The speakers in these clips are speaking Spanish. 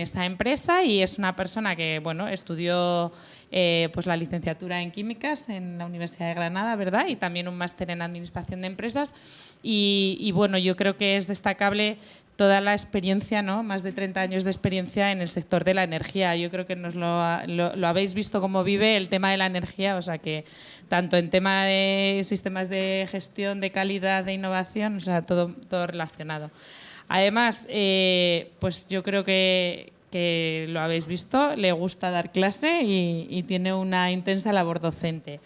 en esa empresa y es una persona que, bueno, estudió pues la licenciatura en Químicas en la Universidad de Granada, ¿verdad? Y también un máster en Administración de Empresas. Y bueno, yo creo que es destacable toda la experiencia, ¿no? Más de 30 años de experiencia en el sector de la energía. Yo creo que nos lo habéis visto cómo vive el tema de la energía, o sea que tanto en tema de sistemas de gestión, de calidad, de innovación, o sea, todo relacionado. Además, pues yo creo que lo habéis visto, le gusta dar clase y tiene una intensa labor docente.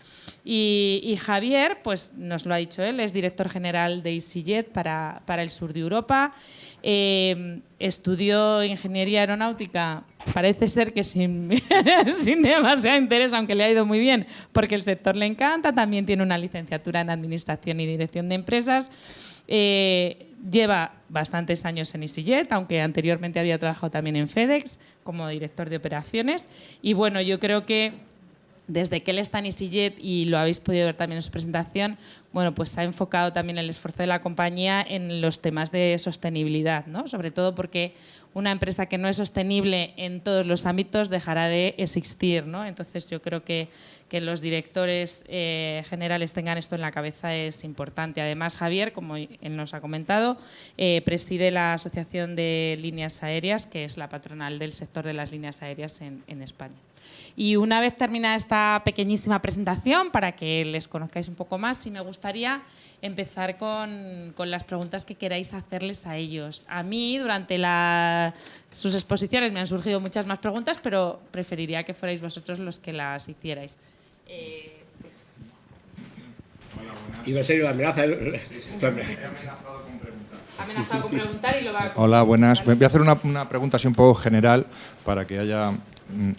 Y Javier, pues nos lo ha dicho él, es director general de EasyJet para el sur de Europa. Estudió ingeniería aeronáutica, parece ser que sin demasiado interés, aunque le ha ido muy bien, porque el sector le encanta. También tiene una licenciatura en Administración y Dirección de Empresas. Lleva bastantes años en EasyJet, aunque anteriormente había trabajado también en FedEx como director de operaciones. Y bueno, yo creo que desde que él está en EasyJet, y lo habéis podido ver también en su presentación, bueno, pues se ha enfocado también el esfuerzo de la compañía en los temas de sostenibilidad, ¿no? Sobre todo porque una empresa que no es sostenible en todos los ámbitos dejará de existir, ¿no? Entonces yo creo que los directores generales tengan esto en la cabeza es importante. Además, Javier, como él nos ha comentado, preside la Asociación de Líneas Aéreas, que es la patronal del sector de las líneas aéreas en España. Y una vez terminada esta pequeñísima presentación, para que les conozcáis un poco más, sí me gustaría empezar con las preguntas que queráis hacerles a ellos. A mí, durante sus exposiciones, me han surgido muchas más preguntas, pero preferiría que fuerais vosotros los que las hicierais. Pues... Hola, buenas. Iba a ser la amenaza. He amenazado con preguntar. Ha amenazado con preguntar y lo va a... Hola, buenas. Voy a hacer una pregunta así un poco general para que haya...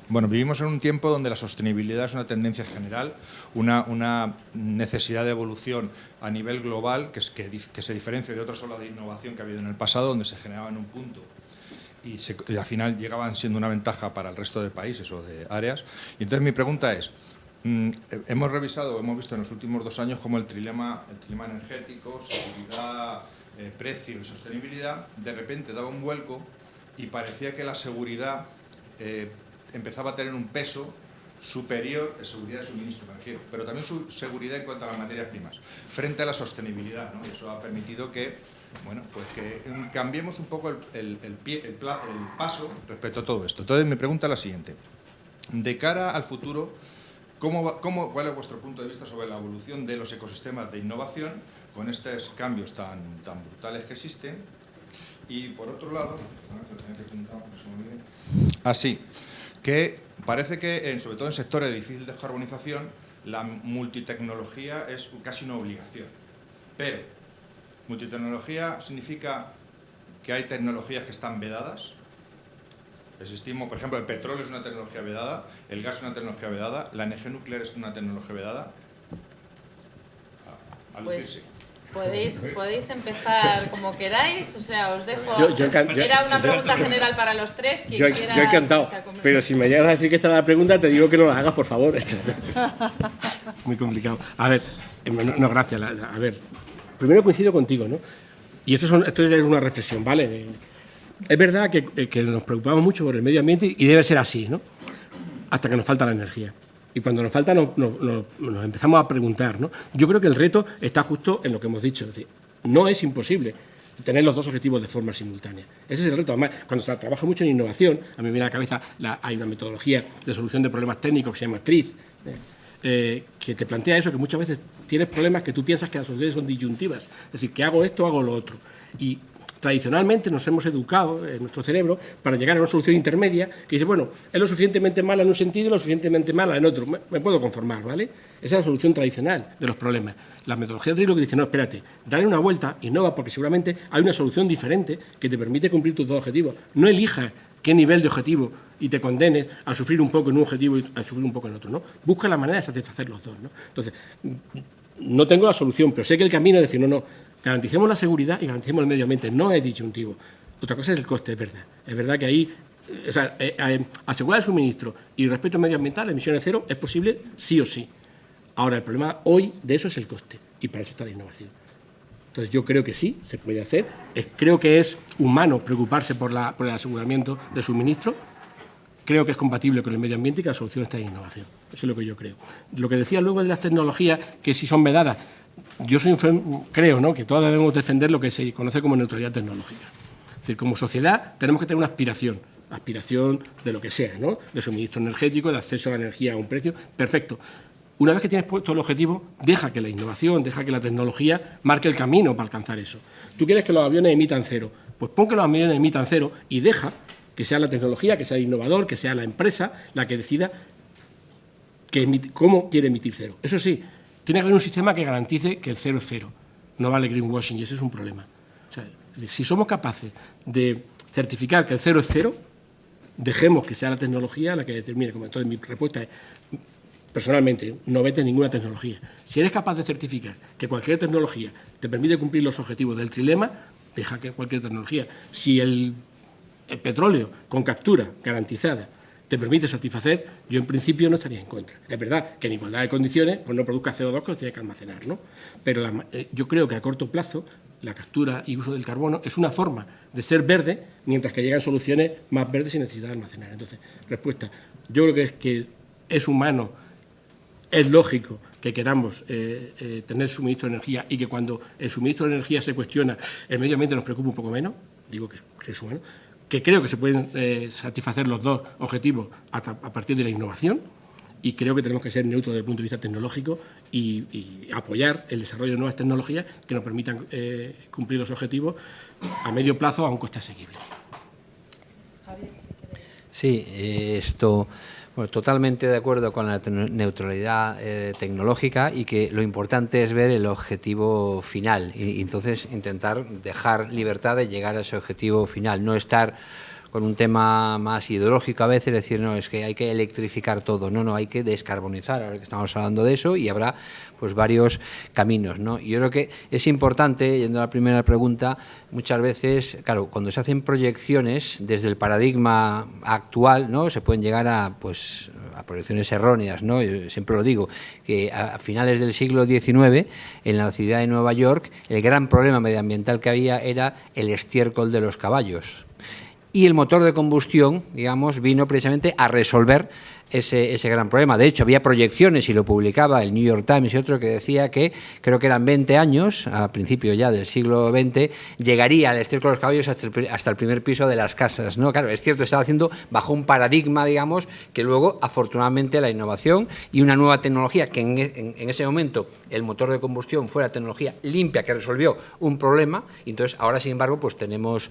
Bueno, vivimos en un tiempo donde la sostenibilidad es una tendencia general, una necesidad de evolución a nivel global que se diferencia de otras olas de innovación que ha habido en el pasado, donde se generaba en un punto y al final llegaban siendo una ventaja para el resto de países o de áreas. Y entonces mi pregunta es, hemos visto en los últimos 2 años cómo el trilema energético, seguridad, precio y sostenibilidad, de repente daba un vuelco y parecía que la seguridad empezaba a tener un peso superior, seguridad de suministro, me refiero, pero también su seguridad en cuanto a las materias primas, frente a la sostenibilidad, ¿no? Y eso ha permitido que, bueno, pues que cambiemos un poco el paso respecto a todo esto. Entonces, mi pregunta es la siguiente. De cara al futuro, ¿cuál es vuestro punto de vista sobre la evolución de los ecosistemas de innovación con estos cambios tan brutales que existen? Y por otro lado, que parece que, sobre todo en sectores de difícil descarbonización, la multitecnología es casi una obligación. Pero, multitecnología significa que hay tecnologías que están vedadas. Existimos, por ejemplo, el petróleo es una tecnología vedada, el gas es una tecnología vedada, la energía nuclear es una tecnología vedada. A lucirse. Podéis empezar como queráis, o sea, os dejo... Era una pregunta general para los tres. Yo encantado, pero si me llegas a decir que esta es la pregunta, te digo que no la hagas, por favor. Muy complicado. A ver, no, gracias. A ver, primero coincido contigo, ¿no? Y esto es una reflexión, ¿vale? Es verdad que nos preocupamos mucho por el medio ambiente y debe ser así, ¿no? Hasta que nos falta la energía. Y cuando nos falta nos empezamos a preguntar, ¿no? Yo creo que el reto está justo en lo que hemos dicho. Es decir, no es imposible tener los dos objetivos de forma simultánea. Ese es el reto. Además, cuando se trabaja mucho en innovación, a mí me viene a la cabeza, hay una metodología de solución de problemas técnicos que se llama TRIZ, que te plantea eso, que muchas veces tienes problemas que tú piensas que las soluciones son disyuntivas. Es decir, que hago esto, hago lo otro. Y tradicionalmente nos hemos educado en nuestro cerebro para llegar a una solución intermedia que dice, bueno, es lo suficientemente mala en un sentido y lo suficientemente mala en otro. Me puedo conformar, ¿vale? Esa es la solución tradicional de los problemas. La metodología de lo que dice, no, espérate, dale una vuelta, innova, porque seguramente hay una solución diferente que te permite cumplir tus dos objetivos. No elijas qué nivel de objetivo y te condenes a sufrir un poco en un objetivo y a sufrir un poco en otro, ¿no? Busca la manera de satisfacer los dos, ¿no? Entonces, no tengo la solución, pero sé que el camino es decir, no, garanticemos la seguridad y garanticemos el medio ambiente, no es disyuntivo. Otra cosa es el coste, es verdad. Es verdad que ahí, o sea, asegurar el suministro y respecto al medioambiental, emisiones cero, es posible sí o sí. Ahora, el problema hoy de eso es el coste y para eso está la innovación. Entonces yo creo que sí, se puede hacer. Creo que es humano preocuparse por el aseguramiento de suministro. Creo que es compatible con el medio ambiente y que la solución está en innovación. Eso es lo que yo creo. Lo que decía luego de las tecnologías, que si son vedadas, yo creo, ¿no?, que todos debemos defender lo que se conoce como neutralidad tecnológica. Es decir, como sociedad tenemos que tener una aspiración de lo que sea, ¿no?, de suministro energético, de acceso a la energía a un precio, perfecto. Una vez que tienes puesto el objetivo, deja que la innovación, deja que la tecnología marque el camino para alcanzar eso. ¿Tú quieres que los aviones emitan cero? Pues pon que los aviones emitan cero y deja que sea la tecnología, que sea el innovador, que sea la empresa la que decida cómo quiere emitir cero. Eso sí, tiene que haber un sistema que garantice que el cero es cero. No vale greenwashing y ese es un problema. O sea, si somos capaces de certificar que el cero es cero, dejemos que sea la tecnología la que determine. Como entonces mi respuesta es, personalmente, no vetes ninguna tecnología. Si eres capaz de certificar que cualquier tecnología te permite cumplir los objetivos del trilema, deja que cualquier tecnología. Si el petróleo con captura garantizada te permite satisfacer, yo en principio no estaría en contra. Es verdad que en igualdad de condiciones pues no produzca CO2 que lo tiene que almacenar, ¿no? Pero yo creo que a corto plazo la captura y uso del carbono es una forma de ser verde, mientras que llegan soluciones más verdes sin necesidad de almacenar. Entonces, respuesta, yo creo que es humano, es lógico que queramos tener suministro de energía y que cuando el suministro de energía se cuestiona, el medio ambiente nos preocupa un poco menos, digo que es humano, que creo que se pueden satisfacer los dos objetivos a partir de la innovación, y creo que tenemos que ser neutros desde el punto de vista tecnológico y apoyar el desarrollo de nuevas tecnologías que nos permitan cumplir los objetivos a medio plazo a un coste asequible. Sí, bueno, totalmente de acuerdo con la neutralidad tecnológica, y que lo importante es ver el objetivo final y entonces intentar dejar libertad de llegar a ese objetivo final, no estar con un tema más ideológico a veces, decir, no, es que hay que electrificar todo, no, hay que descarbonizar, ahora que estamos hablando de eso, y habrá pues varios caminos, ¿no? Y yo creo que es importante, yendo a la primera pregunta, muchas veces, claro, cuando se hacen proyecciones desde el paradigma actual, ¿no?, se pueden llegar a proyecciones erróneas, ¿no? Yo siempre lo digo, que a finales del siglo XIX, en la ciudad de Nueva York, el gran problema medioambiental que había era el estiércol de los caballos. Y el motor de combustión, digamos, vino precisamente a resolver ese gran problema. De hecho, había proyecciones, y lo publicaba el New York Times y otro, que decía que, creo que eran 20 años, a principios ya del siglo XX, llegaría el estiércol de los caballos hasta el primer piso de las casas, ¿no? Claro, es cierto, estaba haciendo bajo un paradigma, digamos, que luego, afortunadamente, la innovación y una nueva tecnología, que en ese momento el motor de combustión fue la tecnología limpia que resolvió un problema, y entonces ahora, sin embargo, pues tenemos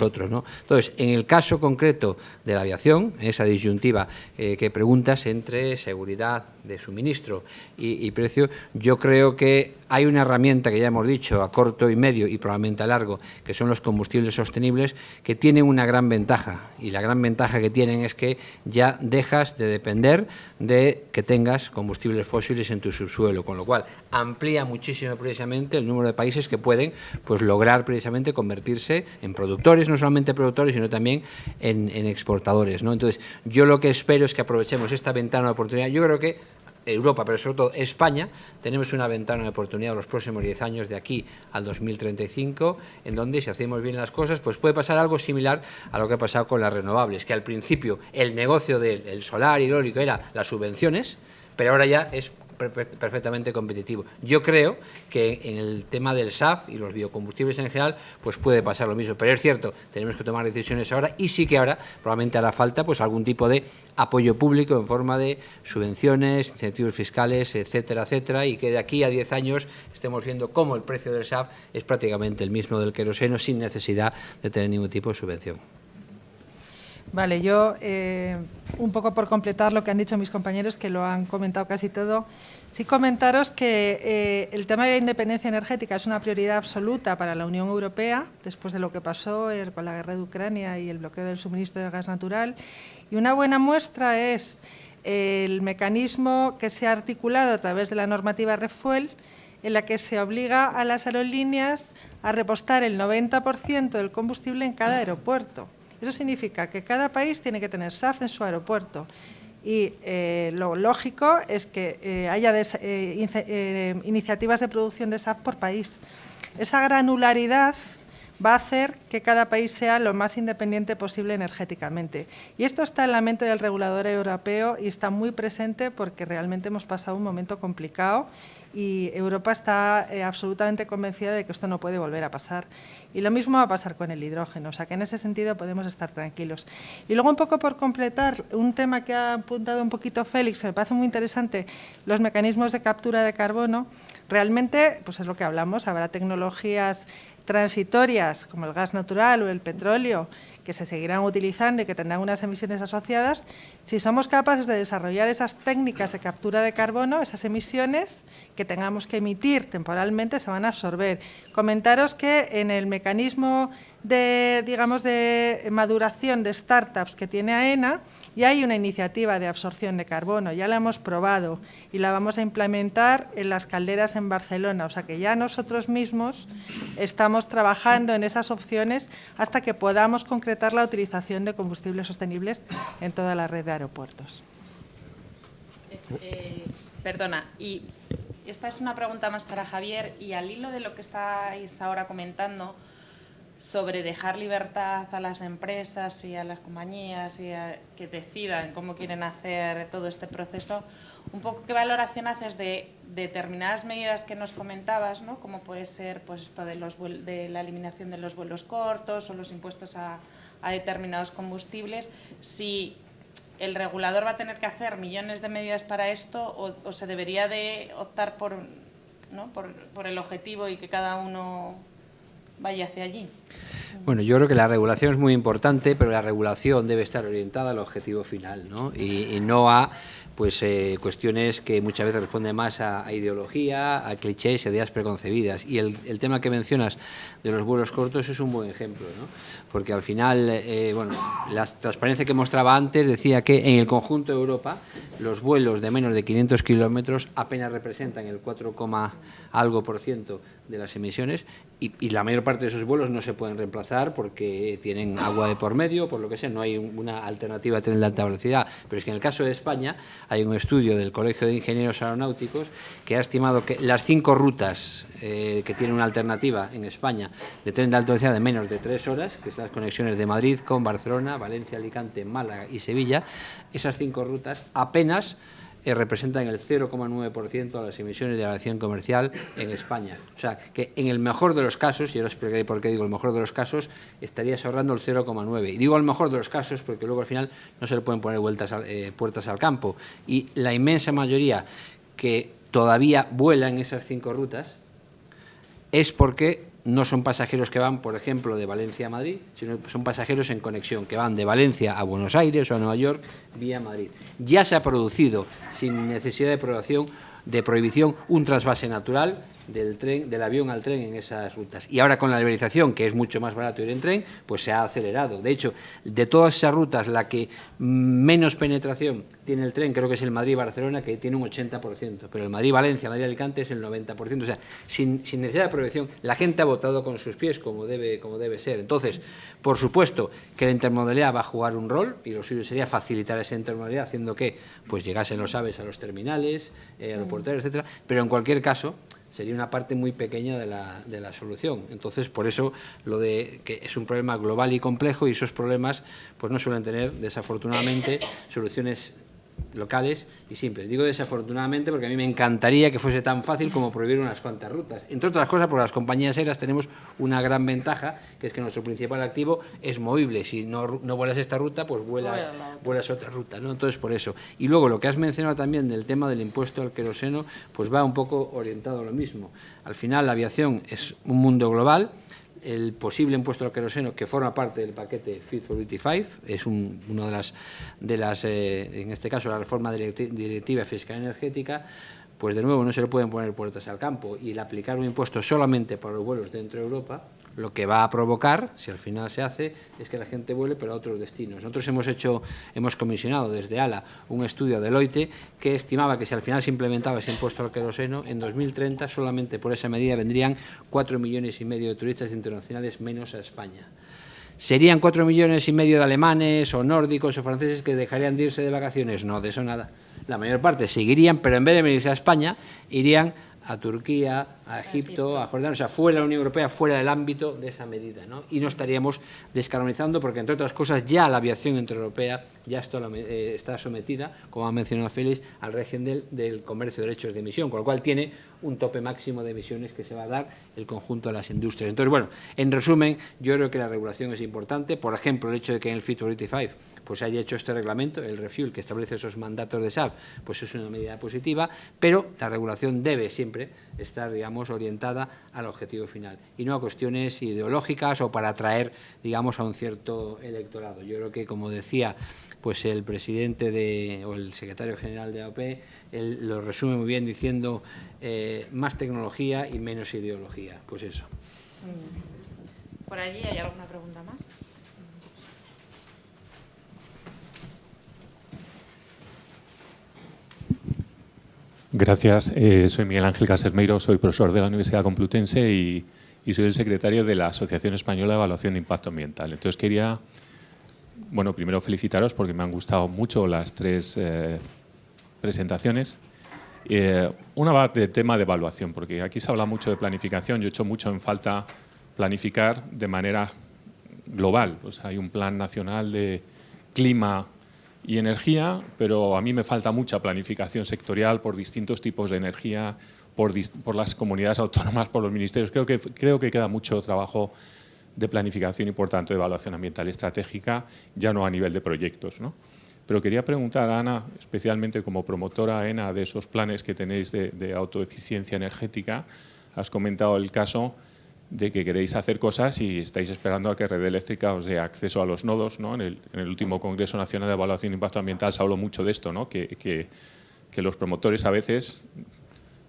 otros, ¿no? Entonces, en el caso concreto de la aviación, esa disyuntiva que preguntas entre seguridad de suministro y precio, yo creo que hay una herramienta que ya hemos dicho a corto y medio y probablemente a largo, que son los combustibles sostenibles, que tienen una gran ventaja, y la gran ventaja que tienen es que ya dejas de depender de que tengas combustibles fósiles en tu subsuelo, con lo cual amplía muchísimo precisamente el número de países que pueden pues lograr precisamente convertirse en productores, no solamente productores, sino también en exportadores, ¿no? Entonces, yo lo que espero es que aprovechemos esta ventana de oportunidad. Yo creo que Europa, pero sobre todo España, tenemos una ventana de oportunidad en los próximos 10 años, de aquí al 2035, en donde, si hacemos bien las cosas, pues puede pasar algo similar a lo que ha pasado con las renovables, que al principio el negocio del solar y el eólico era las subvenciones, pero ahora ya es perfectamente competitivo. Yo creo que en el tema del SAF y los biocombustibles en general, pues puede pasar lo mismo, pero es cierto, tenemos que tomar decisiones ahora, y sí que ahora probablemente hará falta pues algún tipo de apoyo público en forma de subvenciones, incentivos fiscales, etcétera, etcétera, y que de aquí a 10 años estemos viendo cómo el precio del SAF es prácticamente el mismo del queroseno, sin necesidad de tener ningún tipo de subvención. Vale, yo, un poco por completar lo que han dicho mis compañeros, que lo han comentado casi todo, sí comentaros que el tema de la independencia energética es una prioridad absoluta para la Unión Europea, después de lo que pasó con la guerra de Ucrania y el bloqueo del suministro de gas natural. Y una buena muestra es el mecanismo que se ha articulado a través de la normativa ReFuel, en la que se obliga a las aerolíneas a repostar el 90% del combustible en cada aeropuerto. Eso significa que cada país tiene que tener SAF en su aeropuerto, y lo lógico es que haya iniciativas de producción de SAF por país. esa granularidad va a hacer que cada país sea lo más independiente posible energéticamente. Y esto está en la mente del regulador europeo y está muy presente porque realmente hemos pasado un momento complicado y Europa está absolutamente convencida de que esto no puede volver a pasar. Y lo mismo va a pasar con el hidrógeno, o sea que en ese sentido podemos estar tranquilos. Y luego un poco por completar, un tema que ha apuntado un poquito Félix, me parece muy interesante, los mecanismos de captura de carbono. Realmente, pues es lo que hablamos, habrá tecnologías transitorias como el gas natural o el petróleo que se seguirán utilizando y que tendrán unas emisiones asociadas. Si somos capaces de desarrollar esas técnicas de captura de carbono, esas emisiones que tengamos que emitir temporalmente se van a absorber. Comentaros que en el mecanismo de, digamos, de maduración de startups que tiene AENA, ya hay una iniciativa de absorción de carbono, ya la hemos probado y la vamos a implementar en las calderas en Barcelona. O sea que ya nosotros mismos estamos trabajando en esas opciones hasta que podamos concretar la utilización de combustibles sostenibles en toda la red de aeropuertos. Perdona, y esta es una pregunta más para Javier, y al hilo de lo que estáis ahora comentando sobre dejar libertad a las empresas y a las compañías y que decidan cómo quieren hacer todo este proceso, un poco qué valoración haces de determinadas medidas que nos comentabas, ¿no? Como puede ser pues esto de la eliminación de los vuelos cortos o los impuestos a determinados combustibles, si el regulador va a tener que hacer millones de medidas para esto o se debería de optar por, ¿no? por el objetivo y que cada uno vaya hacia allí. Bueno, yo creo que la regulación es muy importante, pero la regulación debe estar orientada al objetivo final, ¿no? Y no a pues cuestiones que muchas veces responden más a ideología, a clichés, a ideas preconcebidas. Y el tema que mencionas de los vuelos cortos es un buen ejemplo, ¿no? Porque al final, bueno, la transparencia que mostraba antes decía que en el conjunto de Europa los vuelos de menos de 500 kilómetros apenas representan el 4, algo % de las emisiones y la mayor parte de esos vuelos no se pueden reemplazar porque tienen agua de por medio, por lo que sea, no hay una alternativa a tren de alta velocidad. Pero es que en el caso de España hay un estudio del Colegio de Ingenieros Aeronáuticos que ha estimado que las 5 rutas que tienen una alternativa en España de tren de alta velocidad de menos de 3 horas, que son las conexiones de Madrid con Barcelona, Valencia, Alicante, Málaga y Sevilla, esas 5 rutas apenas representan el 0,9% de las emisiones de aviación comercial en España. O sea, que en el mejor de los casos, y ahora explicaré por qué digo el mejor de los casos, estarías ahorrando el 0,9%. Y digo el mejor de los casos porque luego al final no se le pueden poner puertas al campo. Y la inmensa mayoría que todavía vuela en esas 5 rutas es porque no son pasajeros que van, por ejemplo, de Valencia a Madrid, sino son pasajeros en conexión, que van de Valencia a Buenos Aires o a Nueva York vía Madrid. Ya se ha producido, sin necesidad de prohibición, un trasvase natural del avión al tren en esas rutas. Y ahora con la liberalización, que es mucho más barato ir en tren, pues se ha acelerado. De hecho, de todas esas rutas, la que menos penetración tiene el tren, creo que es el Madrid-Barcelona, que tiene un 80%, pero el Madrid-Valencia, Madrid-Alicante es el 90%. O sea, sin necesidad de prohibición, la gente ha votado con sus pies como debe ser. Entonces, por supuesto que la intermodalidad va a jugar un rol, y lo suyo sería facilitar esa intermodalidad haciendo que pues llegasen los AVEs a los terminales, aeroportuarios, etcétera, pero en cualquier caso sería una parte muy pequeña de la solución. Entonces, por eso lo de que es un problema global y complejo, y esos problemas pues no suelen tener, desafortunadamente, soluciones locales y simples. Digo desafortunadamente porque a mí me encantaría que fuese tan fácil como prohibir unas cuantas rutas. Entre otras cosas, porque las compañías aéreas tenemos una gran ventaja, que es que nuestro principal activo es movible. Si no vuelas esta ruta, pues vuelas otra ruta, ¿no? Entonces, por eso. Y luego, lo que has mencionado también del tema del impuesto al queroseno, pues va un poco orientado a lo mismo. Al final, la aviación es un mundo global. El posible impuesto al queroseno, que forma parte del paquete Fit for 55, es una de las en este caso, la reforma directiva fiscal energética, pues de nuevo no se le pueden poner puertas al campo, y el aplicar un impuesto solamente para los vuelos dentro de Europa, lo que va a provocar, si al final se hace, es que la gente vuele pero a otros destinos. Nosotros hemos comisionado desde ALA un estudio de Deloitte que estimaba que si al final se implementaba ese impuesto al queroseno, en 2030 solamente por esa medida vendrían 4,5 millones de turistas internacionales menos a España. ¿Serían 4,5 millones de alemanes o nórdicos o franceses que dejarían de irse de vacaciones? No, de eso nada. La mayor parte seguirían, pero en vez de venirse a España, irían a Turquía, a Egipto, a Jordania, o sea, fuera de la Unión Europea, fuera del ámbito de esa medida, ¿no? Y no estaríamos descarbonizando porque, entre otras cosas, ya la aviación intraeuropea ya está sometida, como ha mencionado Félix, al régimen del comercio de derechos de emisión, con lo cual tiene un tope máximo de emisiones que se va a dar el conjunto de las industrias. Entonces, bueno, en resumen, yo creo que la regulación es importante. Por ejemplo, el hecho de que en el Fit for 55 pues haya hecho este reglamento, el ReFuel, que establece esos mandatos de SAF, pues es una medida positiva, pero la regulación debe siempre estar, digamos, orientada al objetivo final y no a cuestiones ideológicas o para atraer, digamos, a un cierto electorado. Yo creo que, como decía pues el presidente o el secretario general de AOP, él lo resume muy bien diciendo más tecnología y menos ideología. Pues eso. ¿Por allí hay alguna pregunta más? Gracias. Soy Miguel Ángel Casermeiro, soy profesor de la Universidad Complutense y soy el secretario de la Asociación Española de Evaluación de Impacto Ambiental. Entonces quería, bueno, primero felicitaros porque me han gustado mucho las tres presentaciones. Una va de tema de evaluación, porque aquí se habla mucho de planificación. Yo he hecho mucho en falta planificar de manera global. Pues hay un plan nacional de clima y energía, pero a mí me falta mucha planificación sectorial por distintos tipos de energía, por las comunidades autónomas, por los ministerios. Creo que queda mucho trabajo de planificación y, por tanto, de evaluación ambiental estratégica, ya no a nivel de proyectos, ¿no? Pero quería preguntar a Ana, especialmente como promotora AENA de esos planes que tenéis de autoeficiencia energética. Has comentado el caso de que queréis hacer cosas y estáis esperando a que Red Eléctrica os dé acceso a los nodos, ¿no? En el último Congreso Nacional de Evaluación de Impacto Ambiental se habló mucho de esto, ¿no? Que los promotores a veces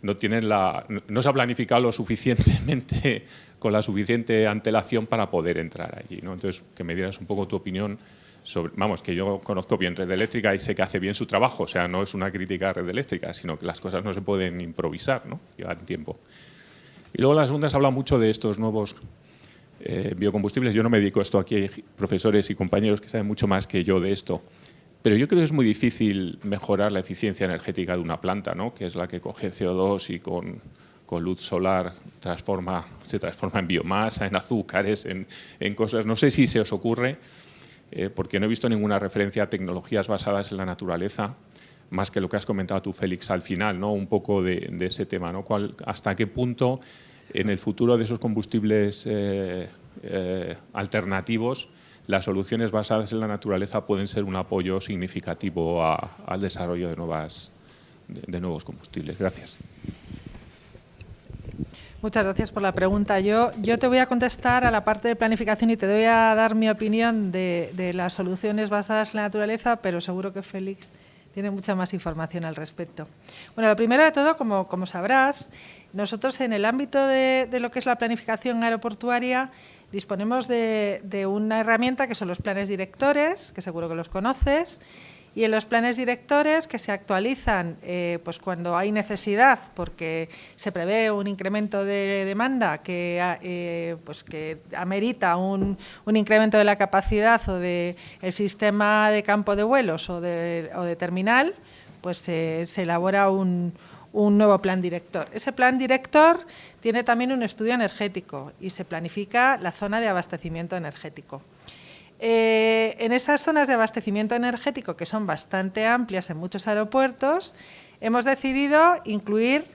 no se ha planificado lo suficientemente, con la suficiente antelación para poder entrar allí, ¿no? Entonces, que me dieras un poco tu opinión sobre, vamos, que yo conozco bien Red Eléctrica y sé que hace bien su trabajo, o sea, no es una crítica a Red Eléctrica, sino que las cosas no se pueden improvisar, ¿no? Llevan tiempo. Y luego la segunda se habla mucho de estos nuevos biocombustibles. Yo no me dedico a esto, aquí hay profesores y compañeros que saben mucho más que yo de esto. Pero yo creo que es muy difícil mejorar la eficiencia energética de una planta, ¿no? Que es la que coge CO2 y con luz solar se transforma en biomasa, en azúcares, en cosas. No sé si se os ocurre, porque no he visto ninguna referencia a tecnologías basadas en la naturaleza, más que lo que has comentado tú, Félix, al final, ¿no? Un poco de ese tema, ¿no? ¿Hasta qué punto en el futuro de esos combustibles alternativos las soluciones basadas en la naturaleza pueden ser un apoyo significativo al desarrollo de nuevos combustibles? Gracias. Muchas gracias por la pregunta. Yo te voy a contestar a la parte de planificación y te voy a dar mi opinión de las soluciones basadas en la naturaleza, pero seguro que Félix tiene mucha más información al respecto. Bueno, lo primero de todo, como sabrás, nosotros en el ámbito de lo que es la planificación aeroportuaria disponemos de una herramienta que son los planes directores, que seguro que los conoces, y en los planes directores que se actualizan pues cuando hay necesidad, porque se prevé un incremento de demanda que amerita un incremento de la capacidad o del sistema de campo de vuelos o de terminal, pues se elabora un nuevo plan director. Ese plan director tiene también un estudio energético y se planifica la zona de abastecimiento energético. En esas zonas de abastecimiento energético, que son bastante amplias en muchos aeropuertos, hemos decidido incluir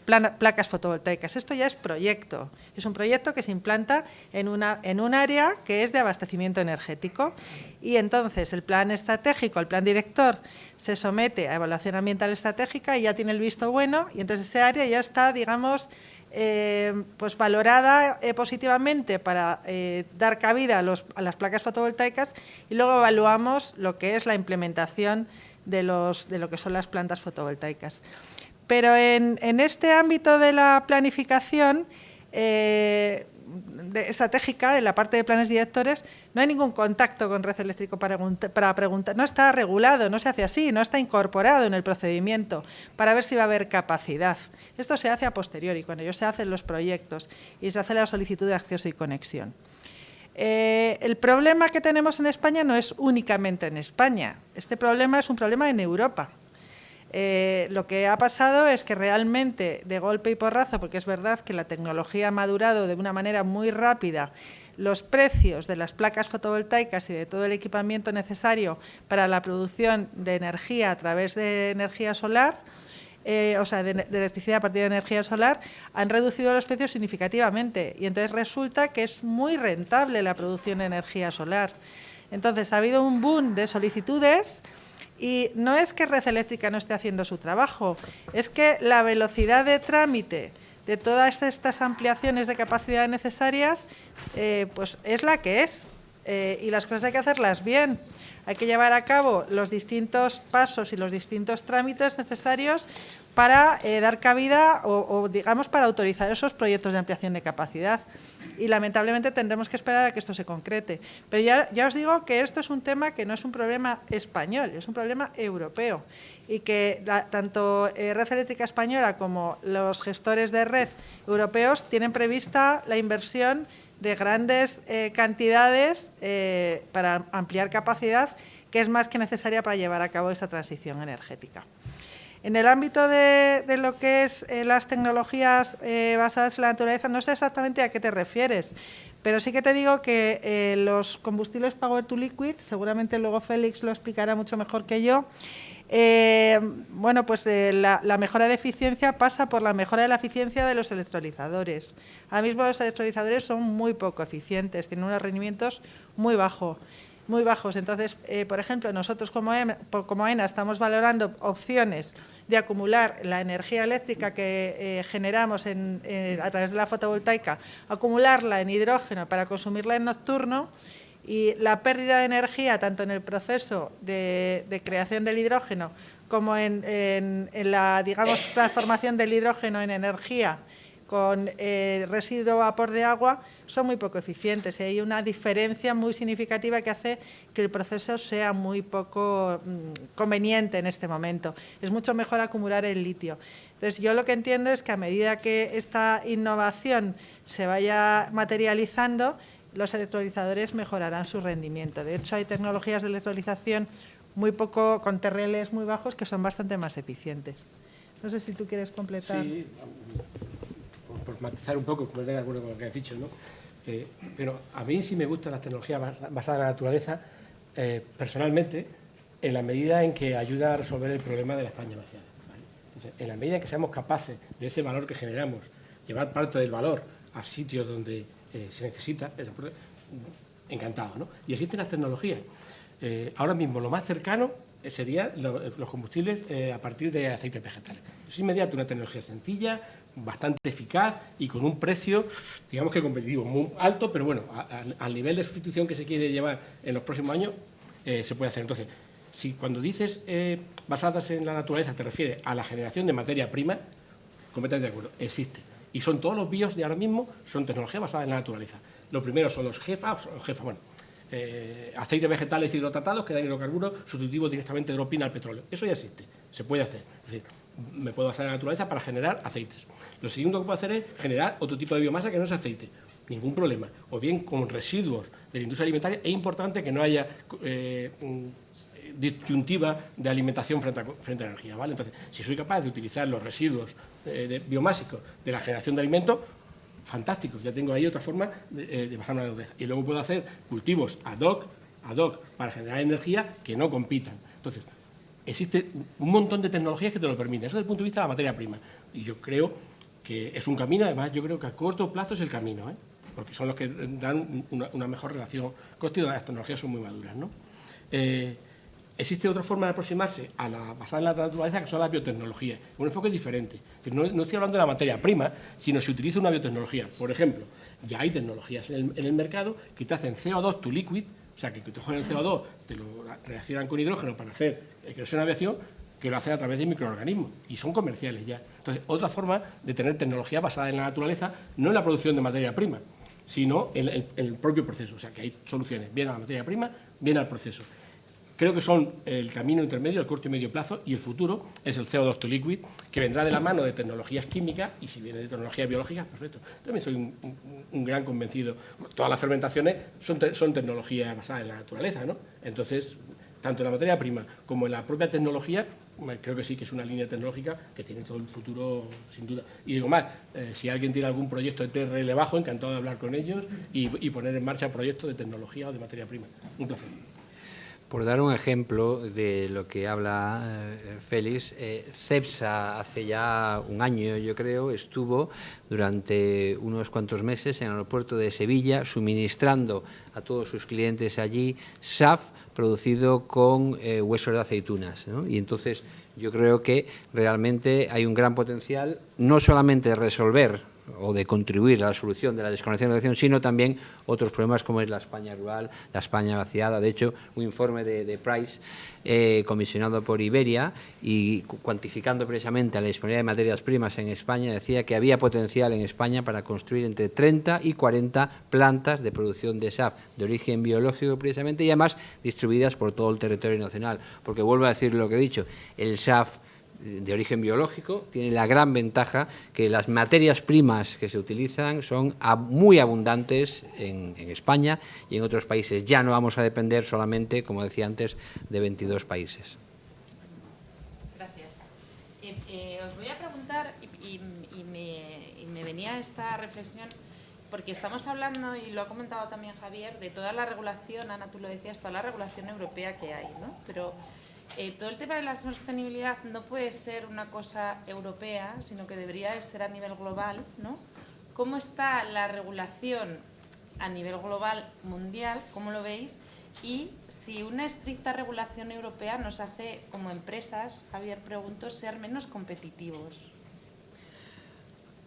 placas fotovoltaicas. Esto ya es proyecto. Es un proyecto que se implanta en un área que es de abastecimiento energético. Y entonces el plan estratégico, el plan director, se somete a evaluación ambiental estratégica y ya tiene el visto bueno. Y entonces ese área ya está, digamos, pues valorada positivamente para dar cabida a las placas fotovoltaicas, y luego evaluamos lo que es la implementación de lo que son las plantas fotovoltaicas. Pero en este ámbito de la planificación estratégica, en la parte de planes directores, no hay ningún contacto con Red Eléctrica para preguntar, no está regulado, no se hace así, no está incorporado en el procedimiento para ver si va a haber capacidad. Esto se hace a posteriori, cuando ya se hacen los proyectos y se hace la solicitud de acceso y conexión. El problema que tenemos en España no es únicamente en España, este problema es un problema en Europa. Lo que ha pasado es que realmente, de golpe y porrazo, porque es verdad que la tecnología ha madurado de una manera muy rápida, los precios de las placas fotovoltaicas y de todo el equipamiento necesario para la producción de energía a través de energía solar, o sea, de electricidad a partir de energía solar, han reducido los precios significativamente. Y entonces resulta que es muy rentable la producción de energía solar. Entonces ha habido un boom de solicitudes. Y no es que Red Eléctrica no esté haciendo su trabajo, es que la velocidad de trámite de todas estas ampliaciones de capacidad necesarias pues es la que es. Y las cosas hay que hacerlas bien. Hay que llevar a cabo los distintos pasos y los distintos trámites necesarios para dar cabida o, digamos, para autorizar esos proyectos de ampliación de capacidad. Y lamentablemente tendremos que esperar a que esto se concrete. Pero ya os digo que esto es un tema que no es un problema español, es un problema europeo. Y que tanto Red Eléctrica Española como los gestores de red europeos tienen prevista la inversión de grandes cantidades para ampliar capacidad, que es más que necesaria para llevar a cabo esa transición energética. En el ámbito de lo que es las tecnologías basadas en la naturaleza, no sé exactamente a qué te refieres, pero sí que te digo que los combustibles Power to Liquid, seguramente luego Félix lo explicará mucho mejor que yo, bueno, pues la mejora de eficiencia pasa por la mejora de la eficiencia de los electrolizadores. Ahora mismo los electrolizadores son muy poco eficientes, tienen unos rendimientos muy bajos. Entonces, por ejemplo, nosotros como AENA estamos valorando opciones de acumular la energía eléctrica que generamos a través de la fotovoltaica, acumularla en hidrógeno para consumirla en nocturno. Y la pérdida de energía, tanto en el proceso de creación del hidrógeno como en la, digamos, transformación del hidrógeno en energía con residuo vapor de agua, son muy poco eficientes. Y hay una diferencia muy significativa que hace que el proceso sea muy poco conveniente en este momento. Es mucho mejor acumular el litio. Entonces, yo lo que entiendo es que a medida que esta innovación se vaya materializando, los electrolizadores mejorarán su rendimiento. De hecho, hay tecnologías de electrolización con TRLs muy bajos que son bastante más eficientes. No sé si tú quieres completar. Sí, por matizar un poco, como estoy de acuerdo con lo que has dicho, ¿no? Pero a mí sí me gustan las tecnologías basadas en la naturaleza, personalmente, en la medida en que ayuda a resolver el problema de la España vaciada, ¿vale? Entonces, en la medida en que seamos capaces de ese valor que generamos, llevar parte del valor a sitios donde se necesita, encantado, ¿no? Y existen las tecnologías. Ahora mismo lo más cercano serían los combustibles a partir de aceites vegetales. Es inmediato, una tecnología sencilla, bastante eficaz y con un precio, digamos que competitivo, muy alto, pero bueno, al nivel de sustitución que se quiere llevar en los próximos años, se puede hacer. Entonces, si cuando dices basadas en la naturaleza te refieres a la generación de materia prima, completamente de acuerdo, existe. Y son todos los bios de ahora mismo, son tecnologías basadas en la naturaleza. Lo primero son los aceites vegetales hidrotratados que dan hidrocarburos sustitutivos directamente de propina al petróleo. Eso ya existe, se puede hacer. Es decir, me puedo basar en la naturaleza para generar aceites. Lo segundo que puedo hacer es generar otro tipo de biomasa que no es aceite, ningún problema. O bien con residuos de la industria alimentaria, es importante que no haya disyuntiva de alimentación frente a energía, ¿vale? Entonces, si soy capaz de utilizar los residuos biomásicos de la generación de alimentos, fantástico, ya tengo ahí otra forma de basarme en la naturaleza. Y luego puedo hacer cultivos ad hoc para generar energía que no compitan. Entonces, existe un montón de tecnologías que te lo permiten. Eso desde el punto de vista de la materia prima. Y yo creo que es un camino, además yo creo que a corto plazo es el camino, porque son los que dan una mejor relación coste, las tecnologías son muy maduras, ¿no? Existe otra forma de aproximarse a la basada en la naturaleza, que son las biotecnologías. Un enfoque diferente. Es decir, no estoy hablando de la materia prima, sino si utilizo una biotecnología. Por ejemplo, ya hay tecnologías en el mercado que te hacen CO2 to liquid, o sea, que te cogen el CO2, te lo reaccionan con hidrógeno para hacer keroseno de aviación, que lo hacen a través de microorganismos, y son comerciales ya. Entonces, otra forma de tener tecnología basada en la naturaleza, no en la producción de materia prima, sino en el propio proceso. O sea, que hay soluciones, bien a la materia prima, bien al proceso. Creo que son el camino intermedio, el corto y medio plazo, y el futuro es el CO2 to liquid, que vendrá de la mano de tecnologías químicas, y si viene de tecnologías biológicas, perfecto. También soy un gran convencido. Todas las fermentaciones son tecnologías basadas en la naturaleza, ¿no? Entonces, tanto en la materia prima como en la propia tecnología, creo que sí, que es una línea tecnológica que tiene todo el futuro, sin duda. Y digo más, si alguien tiene algún proyecto de TRL bajo, encantado de hablar con ellos y poner en marcha proyectos de tecnología o de materia prima. Un placer. Por dar un ejemplo de lo que habla Félix, Cepsa hace ya un año, yo creo, estuvo durante unos cuantos meses en el aeropuerto de Sevilla suministrando a todos sus clientes allí SAF producido con huesos de aceitunas, ¿no? Y entonces yo creo que realmente hay un gran potencial, no solamente de resolver o de contribuir a la solución de la desconexión de la educación, sino también otros problemas como es la España rural, la España vaciada. De hecho, un informe de Price, comisionado por Iberia y cuantificando precisamente la disponibilidad de materias primas en España, decía que había potencial en España para construir entre 30 y 40 plantas de producción de SAF de origen biológico precisamente, y además distribuidas por todo el territorio nacional. Porque vuelvo a decir lo que he dicho, el SAF de origen biológico tiene la gran ventaja que las materias primas que se utilizan son muy abundantes en España y en otros países. Ya no vamos a depender solamente, como decía antes, de 22 países. Gracias. Os voy a preguntar, y me venía esta reflexión, porque estamos hablando, y lo ha comentado también Javier, de toda la regulación, Ana, tú lo decías, toda la regulación europea que hay, ¿no? Pero todo el tema de la sostenibilidad no puede ser una cosa europea, sino que debería de ser a nivel global, ¿no? ¿Cómo está la regulación a nivel global mundial? ¿Cómo lo veis? Y si una estricta regulación europea nos hace, como empresas, Javier, pregunto, ser menos competitivos.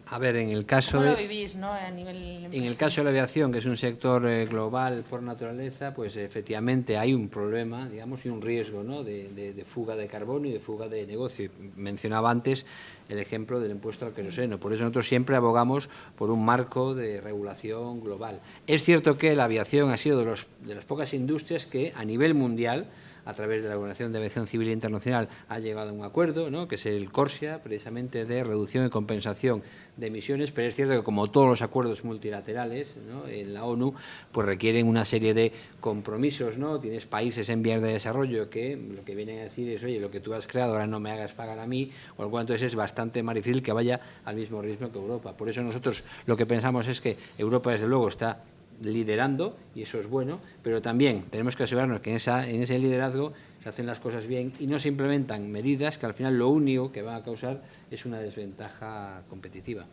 A ver, en el caso ¿Cómo lo vivís, no, a nivel en el caso de la aviación, que es un sector global por naturaleza, pues efectivamente hay un problema, digamos, y un riesgo, ¿no?, de fuga de carbono y de fuga de negocio. Mencionaba antes el ejemplo del impuesto al queroseno. Por eso nosotros siempre abogamos por un marco de regulación global. Es cierto que la aviación ha sido de las pocas industrias que a nivel mundial, a través de la Organización de Aviación Civil Internacional, ha llegado a un acuerdo, ¿no?, que es el CORSIA, precisamente de reducción y compensación de emisiones, pero es cierto que como todos los acuerdos multilaterales, ¿no?, en la ONU, pues requieren una serie de compromisos, ¿no? Tienes países en vías de desarrollo que lo que vienen a decir es, oye, lo que tú has creado ahora no me hagas pagar a mí, o algo, entonces es bastante más difícil que vaya al mismo ritmo que Europa. Por eso nosotros lo que pensamos es que Europa, desde luego, está liderando, y eso es bueno, pero también tenemos que asegurarnos que en ese liderazgo se hacen las cosas bien y no se implementan medidas que al final lo único que van a causar es una desventaja competitiva.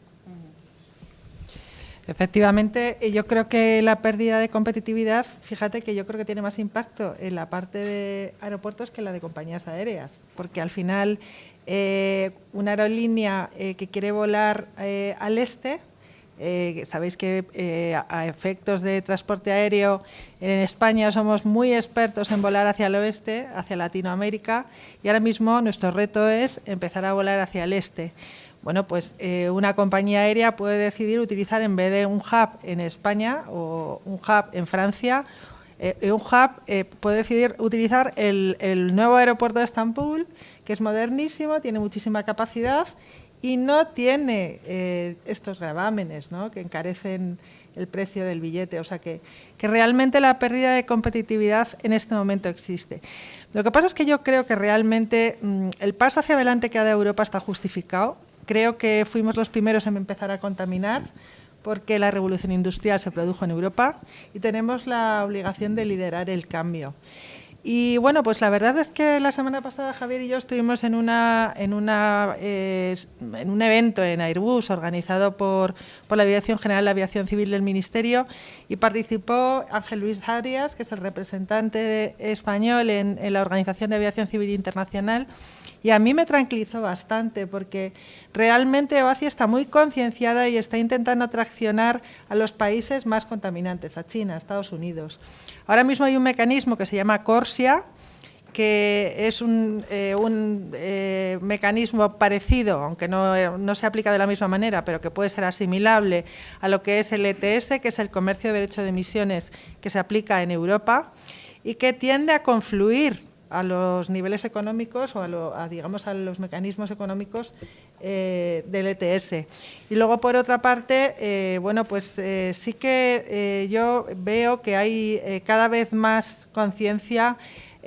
Efectivamente, yo creo que la pérdida de competitividad, fíjate que yo creo que tiene más impacto en la parte de aeropuertos que en la de compañías aéreas, porque al final una aerolínea que quiere volar al este, sabéis que a efectos de transporte aéreo en España somos muy expertos en volar hacia el oeste, hacia Latinoamérica, y ahora mismo nuestro reto es empezar a volar hacia el este. Bueno, pues una compañía aérea puede decidir utilizar, en vez de un hub en España o un hub en Francia, puede decidir utilizar el nuevo aeropuerto de Estambul, que es modernísimo, tiene muchísima capacidad y no tiene estos gravámenes, ¿no?, que encarecen el precio del billete. O sea que realmente la pérdida de competitividad en este momento existe. Lo que pasa es que yo creo que realmente el paso hacia adelante que ha dado Europa está justificado. Creo que fuimos los primeros en empezar a contaminar, porque la revolución industrial se produjo en Europa y tenemos la obligación de liderar el cambio. Y bueno, pues la verdad es que la semana pasada Javier y yo estuvimos en un evento en Airbus organizado por la Dirección General de Aviación Civil del Ministerio, y participó Ángel Luis Arias, que es el representante español en la Organización de Aviación Civil Internacional. Y a mí me tranquilizó bastante, porque realmente OACI está muy concienciada y está intentando traccionar a los países más contaminantes, a China, a Estados Unidos. Ahora mismo hay un mecanismo que se llama CORSIA, que es un mecanismo parecido, aunque no se aplica de la misma manera, pero que puede ser asimilable a lo que es el ETS, que es el comercio de derecho de emisiones que se aplica en Europa, y que tiende a confluir a los niveles económicos o a los mecanismos económicos del ETS. Y luego, por otra parte, bueno, pues sí que yo veo que hay cada vez más conciencia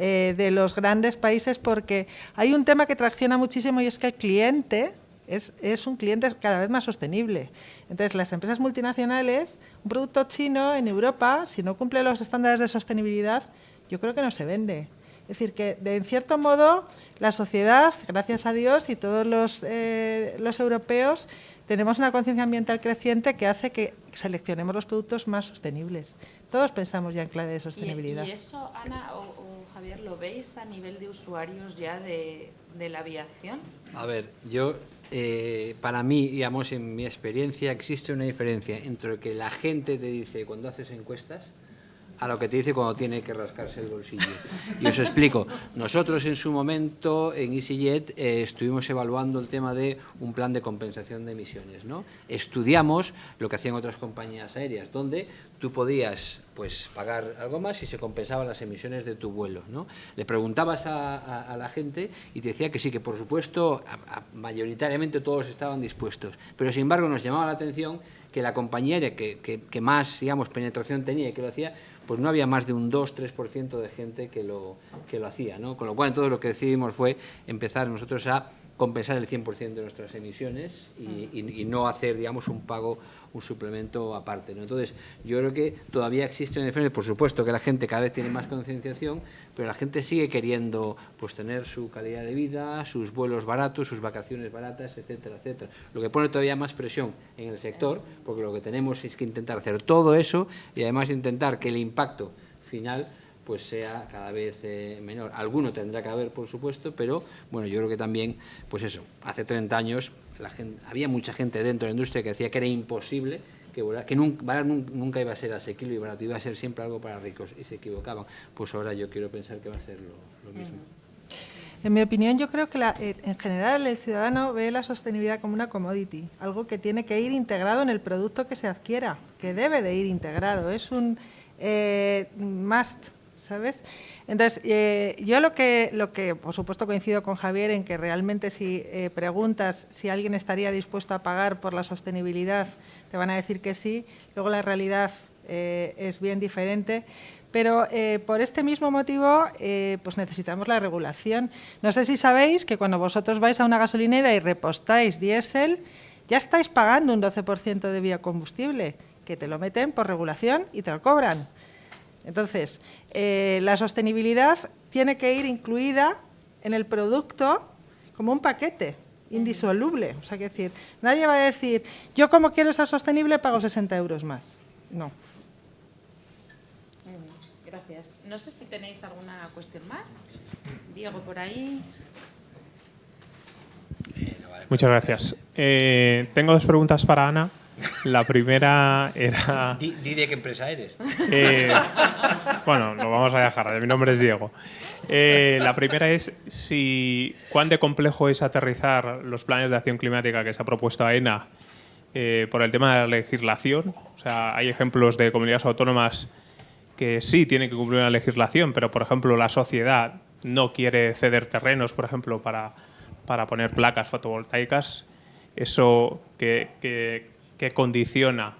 de los grandes países, porque hay un tema que tracciona muchísimo y es que el cliente es un cliente cada vez más sostenible. Entonces, las empresas multinacionales, un producto chino en Europa, si no cumple los estándares de sostenibilidad, yo creo que no se vende. Es decir, que en cierto modo la sociedad, gracias a Dios, y todos los europeos tenemos una conciencia ambiental creciente que hace que seleccionemos los productos más sostenibles. Todos pensamos ya en clave de sostenibilidad. ¿Y eso, Ana o Javier, lo veis a nivel de usuarios ya de la aviación? A ver, yo, para mí, digamos, en mi experiencia, existe una diferencia entre lo que la gente te dice cuando haces encuestas a lo que te dice cuando tiene que rascarse el bolsillo. Y os explico. Nosotros en su momento en EasyJet estuvimos evaluando el tema de un plan de compensación de emisiones, ¿no? Estudiamos lo que hacían otras compañías aéreas, donde tú podías pues pagar algo más y se compensaban las emisiones de tu vuelo, ¿no? Le preguntabas a la gente y te decía que sí, que por supuesto mayoritariamente todos estaban dispuestos, pero sin embargo nos llamaba la atención que la compañía aérea que más, digamos, penetración tenía y que lo hacía, pues no había más de un 2-3% de gente que lo hacía, ¿no? Con lo cual, entonces lo que decidimos fue empezar nosotros a compensar el 100% de nuestras emisiones y no hacer, digamos, un pago, un suplemento aparte, ¿no? Entonces, yo creo que todavía existe una diferencia. Por supuesto que la gente cada vez tiene más concienciación, pero la gente sigue queriendo pues tener su calidad de vida, sus vuelos baratos, sus vacaciones baratas, etcétera, etcétera. Lo que pone todavía más presión en el sector, porque lo que tenemos es que intentar hacer todo eso y además intentar que el impacto final pues sea cada vez menor. Alguno tendrá que haber, por supuesto, pero bueno, yo creo que también, pues eso, hace 30 años había mucha gente dentro de la industria que decía que era imposible, que nunca iba a ser asequible y barato, iba a ser siempre algo para ricos, y se equivocaban. Pues ahora yo quiero pensar que va a ser lo mismo. En mi opinión, yo creo que en general el ciudadano ve la sostenibilidad como una commodity, algo que tiene que ir integrado en el producto que se adquiera, que debe de ir integrado, es un must, ¿sabes? Entonces, yo lo que por supuesto coincido con Javier en que realmente si preguntas si alguien estaría dispuesto a pagar por la sostenibilidad, te van a decir que sí, luego la realidad es bien diferente. Pero por este mismo motivo pues necesitamos la regulación. No sé si sabéis que cuando vosotros vais a una gasolinera y repostáis diésel, ya estáis pagando un 12% de biocombustible, que te lo meten por regulación y te lo cobran. Entonces, la sostenibilidad tiene que ir incluida en el producto como un paquete indisoluble. O sea, que decir, nadie va a decir, yo como quiero ser sostenible pago 60 euros más. No. Gracias. No sé si tenéis alguna cuestión más. Diego, por ahí. Muchas gracias. Tengo dos preguntas para Ana. La primera era... Di de qué empresa eres. Bueno, lo vamos a dejar. Mi nombre es Diego. La primera es cuán de complejo es aterrizar los planes de acción climática que se ha propuesto AENA por el tema de la legislación. O sea, hay ejemplos de comunidades autónomas que sí tienen que cumplir una legislación, pero, por ejemplo, la sociedad no quiere ceder terrenos, por ejemplo, para poner placas fotovoltaicas. Eso que condiciona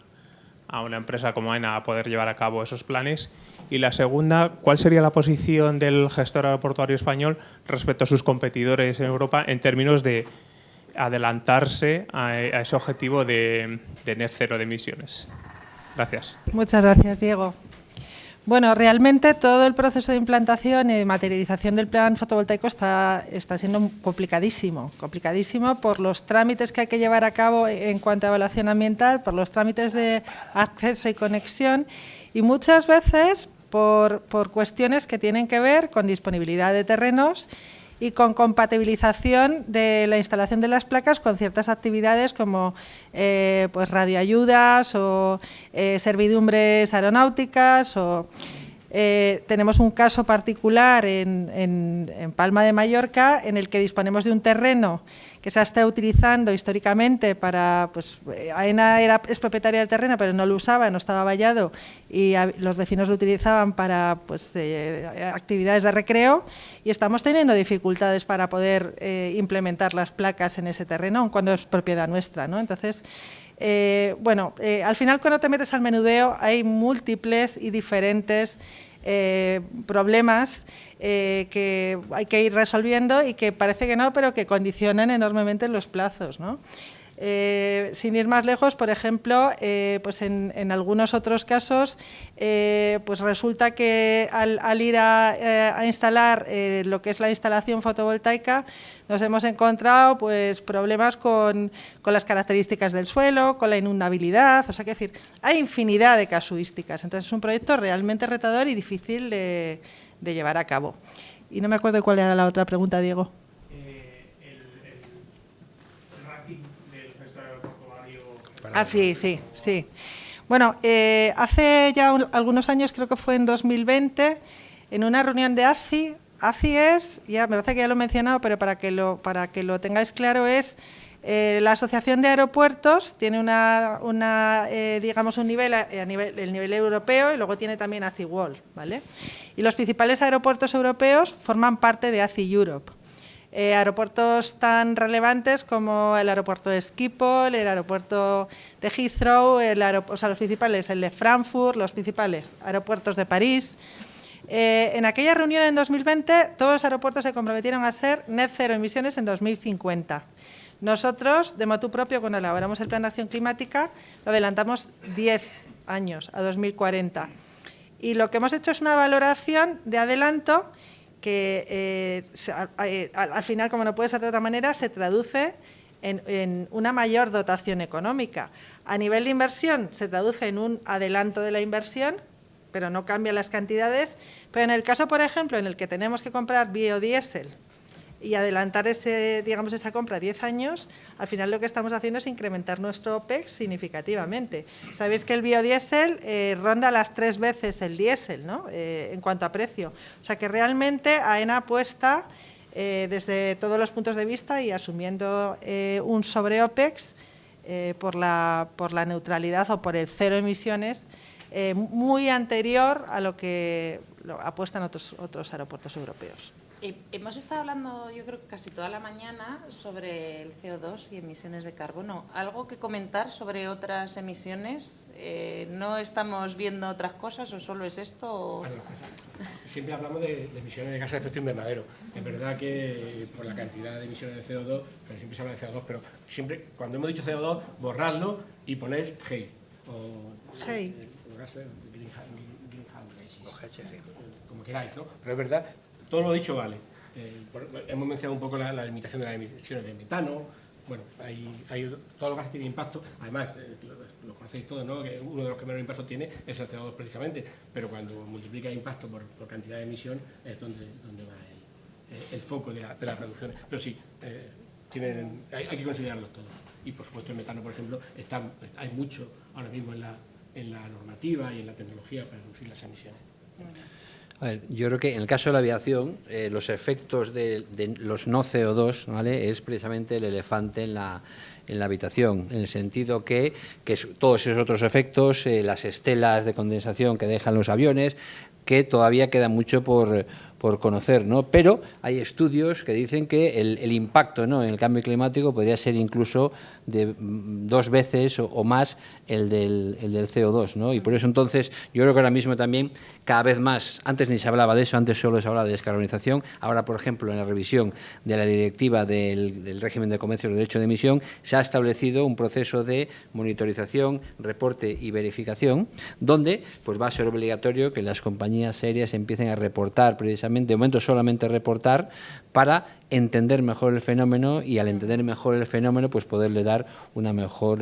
a una empresa como AENA a poder llevar a cabo esos planes. Y la segunda, ¿cuál sería la posición del gestor aeroportuario español respecto a sus competidores en Europa en términos de adelantarse a ese objetivo de net cero de emisiones? Gracias. Muchas gracias, Diego. Bueno, realmente todo el proceso de implantación y de materialización del plan fotovoltaico está siendo complicadísimo por los trámites que hay que llevar a cabo en cuanto a evaluación ambiental, por los trámites de acceso y conexión y muchas veces por cuestiones que tienen que ver con disponibilidad de terrenos y con compatibilización de la instalación de las placas con ciertas actividades como pues radioayudas o servidumbres aeronáuticas. Tenemos un caso particular en Palma de Mallorca en el que disponemos de un terreno que se está utilizando históricamente para, pues AENA es propietaria del terreno pero no lo usaba, no estaba vallado y los vecinos lo utilizaban para pues, actividades de recreo y estamos teniendo dificultades para poder implementar las placas en ese terreno, aun cuando es propiedad nuestra, ¿no? Entonces, al final cuando te metes al menudeo hay múltiples y diferentes problemas que hay que ir resolviendo y que parece que no, pero que condicionan enormemente los plazos, ¿no? Sin ir más lejos, por ejemplo, pues en algunos otros casos, pues resulta que al ir a instalar lo que es la instalación fotovoltaica, nos hemos encontrado pues problemas con las características del suelo, con la inundabilidad, o sea, que decir, hay infinidad de casuísticas. Entonces es un proyecto realmente retador y difícil de llevar a cabo. Y no me acuerdo cuál era la otra pregunta, Diego. Ah, sí. Bueno, hace ya algunos años, creo que fue en 2020, en una reunión de ACI es, ya me parece que ya lo he mencionado, pero para que lo tengáis claro, es la Asociación de Aeropuertos, tiene digamos un nivel, el nivel europeo, y luego tiene también ACI World, ¿vale? Y los principales aeropuertos europeos forman parte de ACI Europe. Aeropuertos tan relevantes como el aeropuerto de Schiphol, el aeropuerto de Heathrow, o sea, los principales, el de Frankfurt, los principales aeropuertos de París. En aquella reunión en 2020, todos los aeropuertos se comprometieron a ser net cero emisiones en 2050. Nosotros, de motu propio, cuando elaboramos el Plan de Acción Climática, lo adelantamos 10 años, a 2040. Y lo que hemos hecho es una valoración de adelanto que al final, como no puede ser de otra manera, se traduce en una mayor dotación económica. A nivel de inversión se traduce en un adelanto de la inversión, pero no cambian las cantidades. Pero en el caso, por ejemplo, en el que tenemos que comprar biodiesel y adelantar esa compra 10 años, al final lo que estamos haciendo es incrementar nuestro OPEX significativamente. Sabéis que el biodiesel ronda las 3 veces el diésel, ¿no? En cuanto a precio. O sea que realmente AENA apuesta desde todos los puntos de vista y asumiendo un sobre OPEX por la neutralidad o por el cero emisiones muy anterior a lo que apuestan otros aeropuertos europeos. Hemos estado hablando, yo creo, casi toda la mañana sobre el CO2 y emisiones de carbono. ¿Algo que comentar sobre otras emisiones? ¿No estamos viendo otras cosas o solo es esto? O... Bueno, siempre hablamos de emisiones de gases de efecto invernadero. Es verdad que por la cantidad de emisiones de CO2, pero siempre se habla de CO2, pero siempre, cuando hemos dicho CO2, borradlo y ponéis GEI. GEI. Gases, greenhouse gases, como queráis, ¿no? Pero es verdad, todo lo dicho vale. Hemos mencionado un poco la limitación de las emisiones de metano. Bueno, todos los gases tienen impacto. Además, lo conocéis todos, ¿no? Que uno de los que menos impacto tiene es el CO2 precisamente. Pero cuando multiplica el impacto por cantidad de emisión es donde va el foco de las reducciones. Pero sí, hay que considerarlos todos. Y por supuesto el metano, por ejemplo, hay mucho ahora mismo en la normativa y en la tecnología para reducir las emisiones. A ver, yo creo que en el caso de la aviación, los efectos de los no CO2, ¿vale?, es precisamente el elefante en la habitación, en el sentido que todos esos otros efectos, las estelas de condensación que dejan los aviones, que todavía queda mucho por conocer, ¿no? Pero hay estudios que dicen que el impacto, ¿no?, en el cambio climático podría ser incluso de 2 veces o más el del CO2, ¿no? Y por eso entonces yo creo que ahora mismo también cada vez más, antes ni se hablaba de eso, antes solo se hablaba de descarbonización, ahora por ejemplo en la revisión de la directiva del régimen de comercio de derecho de emisión se ha establecido un proceso de monitorización, reporte y verificación donde pues va a ser obligatorio que las compañías serias empiecen a reportar precisamente, de momento solamente reportar, para entender mejor el fenómeno y al entender mejor el fenómeno pues poderle dar una mejor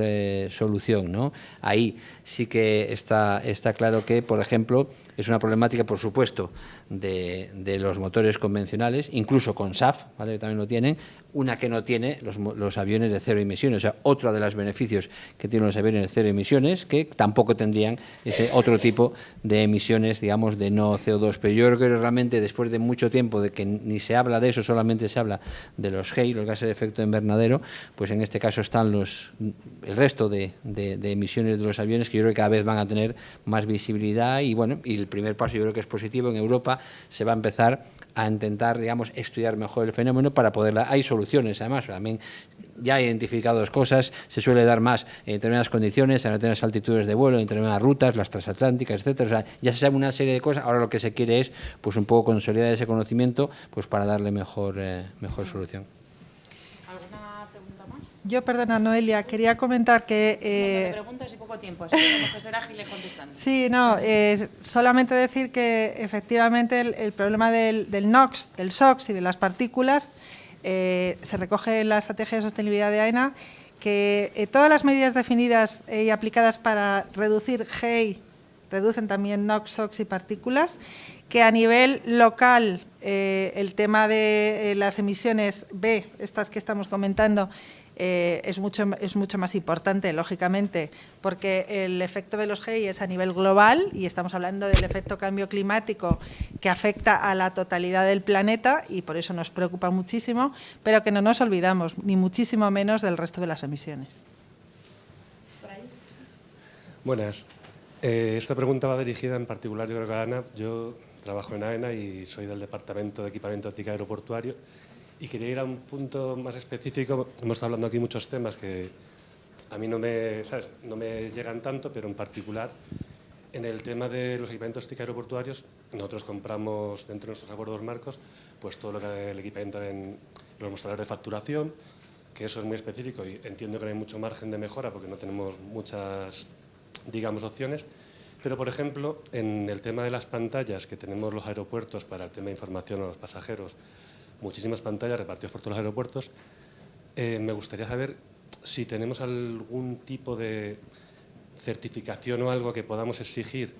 solución, ¿no? Ahí sí que está claro que, por ejemplo, es una problemática, por supuesto, de los motores convencionales, incluso con SAF, ¿vale?, que también lo tienen, una que no tiene los aviones de cero emisiones, o sea, otro de los beneficios que tienen los aviones de cero emisiones, que tampoco tendrían ese otro tipo de emisiones, digamos, de no CO2. Pero yo creo que realmente después de mucho tiempo de que ni se habla de eso, solamente se habla de los GEI, los gases de efecto invernadero, pues en este caso están el resto de emisiones de los aviones que yo creo que cada vez van a tener más visibilidad y bueno, y el primer paso yo creo que es positivo. En Europa se va a empezar a intentar, digamos, estudiar mejor el fenómeno para poderla. Hay soluciones, además, también ya hay identificados cosas, se suele dar más en determinadas condiciones, en determinadas altitudes de vuelo, en determinadas rutas, las transatlánticas, etcétera. O sea, ya se sabe una serie de cosas. Ahora lo que se quiere es, pues, un poco consolidar ese conocimiento, pues, para darle mejor solución. ¿Alguna pregunta más? Yo, perdona, Noelia, quería comentar que... preguntas y poco tiempo, así que tenemos que ser ágiles contestando. Sí, no, solamente decir que efectivamente el problema del NOx, del SOx y de las partículas se recoge en la estrategia de sostenibilidad de AENA, que todas las medidas definidas y aplicadas para reducir GEI reducen también NOx, SOx y partículas, que a nivel local el tema de las emisiones B, estas que estamos comentando, es mucho más importante, lógicamente, porque el efecto de los GEI es a nivel global y estamos hablando del efecto cambio climático que afecta a la totalidad del planeta y por eso nos preocupa muchísimo, pero que no nos olvidamos, ni muchísimo menos del resto de las emisiones. Buenas. Esta pregunta va dirigida en particular, yo creo que a Ana. Yo trabajo en AENA y soy del Departamento de Equipamiento Óptica Aeroportuario. Y quería ir a un punto más específico. Hemos estado hablando aquí muchos temas que a mí no me llegan tanto, pero en particular en el tema de los equipamientos ópticos aeroportuarios, nosotros compramos dentro de nuestros acuerdos marcos pues todo lo que es el equipamiento en los mostradores de facturación, que eso es muy específico y entiendo que no hay mucho margen de mejora porque no tenemos muchas, digamos, opciones. Pero, por ejemplo, en el tema de las pantallas que tenemos los aeropuertos para el tema de información a los pasajeros, muchísimas pantallas repartidas por todos los aeropuertos. Me gustaría saber si tenemos algún tipo de certificación o algo que podamos exigir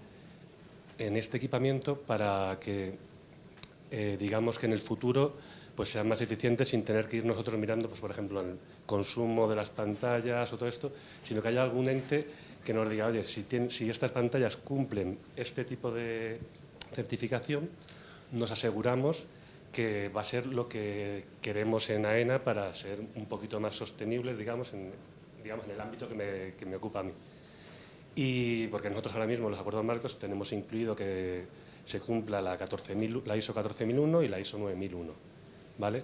en este equipamiento para que, digamos que en el futuro pues sean más eficientes sin tener que ir nosotros mirando, pues, por ejemplo, el consumo de las pantallas o todo esto, sino que haya algún ente que nos diga, oye, si estas pantallas cumplen este tipo de certificación, nos aseguramos que va a ser lo que queremos en AENA para ser un poquito más sostenibles, digamos, en el ámbito que me ocupa a mí. Y porque nosotros ahora mismo en los acuerdos marcos tenemos incluido que se cumpla la ISO 14001 y la ISO 9001, ¿vale?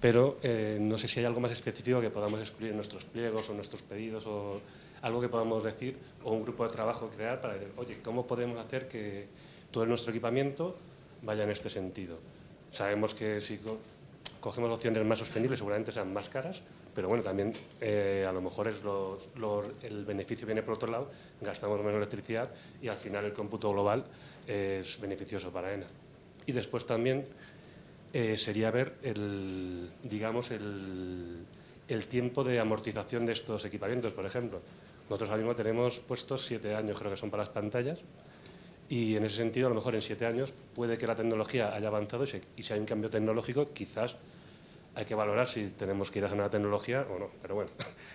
Pero no sé si hay algo más específico que podamos excluir en nuestros pliegos o nuestros pedidos o algo que podamos decir o un grupo de trabajo crear para decir, oye, ¿cómo podemos hacer que todo nuestro equipamiento vaya en este sentido? Sabemos que si cogemos opciones más sostenibles seguramente sean más caras, pero bueno, también a lo mejor el beneficio viene por otro lado, gastamos menos electricidad y al final el cómputo global es beneficioso para AENA. Y después también sería ver el tiempo de amortización de estos equipamientos, por ejemplo. Nosotros ahora mismo tenemos puestos 7 años, creo que son para las pantallas. Y en ese sentido, a lo mejor en 7 años puede que la tecnología haya avanzado y si hay un cambio tecnológico, quizás hay que valorar si tenemos que ir a una nueva tecnología o no. Pero bueno,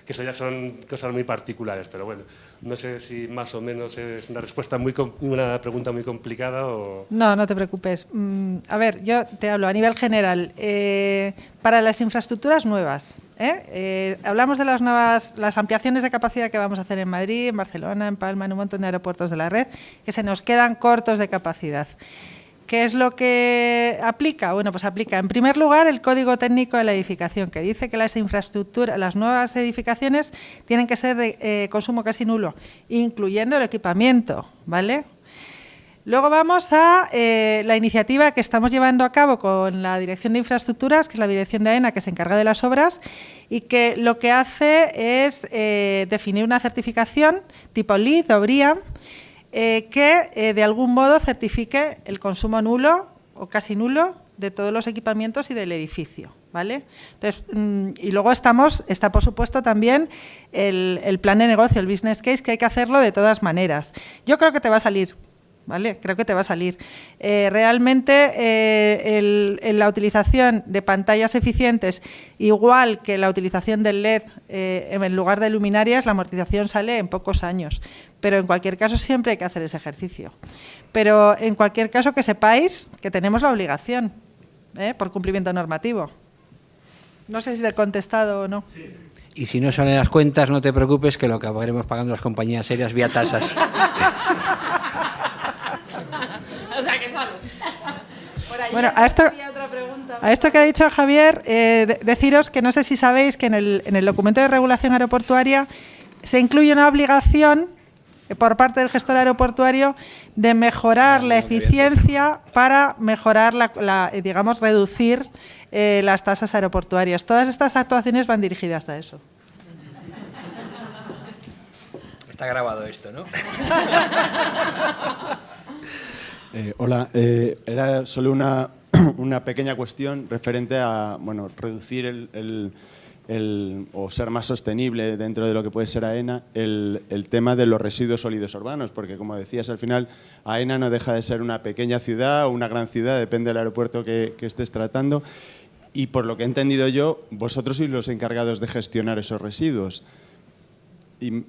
que eso ya son cosas muy particulares. Pero bueno, no sé si más o menos es una pregunta muy complicada o... No, no te preocupes. A ver, yo te hablo a nivel general. Para las infraestructuras nuevas, hablamos de las ampliaciones de capacidad que vamos a hacer en Madrid, en Barcelona, en Palma, en un montón de aeropuertos de la red, que se nos quedan cortos de capacidad. ¿Qué es lo que aplica? Bueno, pues aplica en primer lugar el Código Técnico de la Edificación, que dice que las nuevas edificaciones tienen que ser de consumo casi nulo, incluyendo el equipamiento, ¿vale? Luego vamos a la iniciativa que estamos llevando a cabo con la Dirección de Infraestructuras, que es la dirección de AENA que se encarga de las obras y que lo que hace es definir una certificación tipo LEED o BREEAM que de algún modo certifique el consumo nulo o casi nulo de todos los equipamientos y del edificio, ¿vale? Entonces, y luego está por supuesto también el plan de negocio, el business case, que hay que hacerlo de todas maneras. Yo creo que te va a salir, ¿vale? Creo que te va a salir. Realmente la utilización de pantallas eficientes, igual que la utilización del LED en lugar de luminarias, la amortización sale en pocos años. Pero en cualquier caso siempre hay que hacer ese ejercicio. Pero en cualquier caso que sepáis que tenemos la obligación, por cumplimiento normativo. No sé si te he contestado o no. Sí. Y si no salen las cuentas, no te preocupes, que lo acabaremos pagando las compañías serias vía tasas. O sea, que sale. Bueno, a esto... Otra A esto que ha dicho Javier, deciros que no sé si sabéis que en el documento de regulación aeroportuaria se incluye una obligación por parte del gestor aeroportuario de mejorar la eficiencia para mejorar, digamos, reducir las tasas aeroportuarias. Todas estas actuaciones van dirigidas a eso. Está grabado esto, ¿no? Hola, era solo una pequeña cuestión referente a reducir o ser más sostenible dentro de lo que puede ser AENA el tema de los residuos sólidos urbanos, porque como decías al final, AENA no deja de ser una pequeña ciudad o una gran ciudad, depende del aeropuerto que estés tratando, y por lo que he entendido yo, vosotros sois los encargados de gestionar esos residuos. Y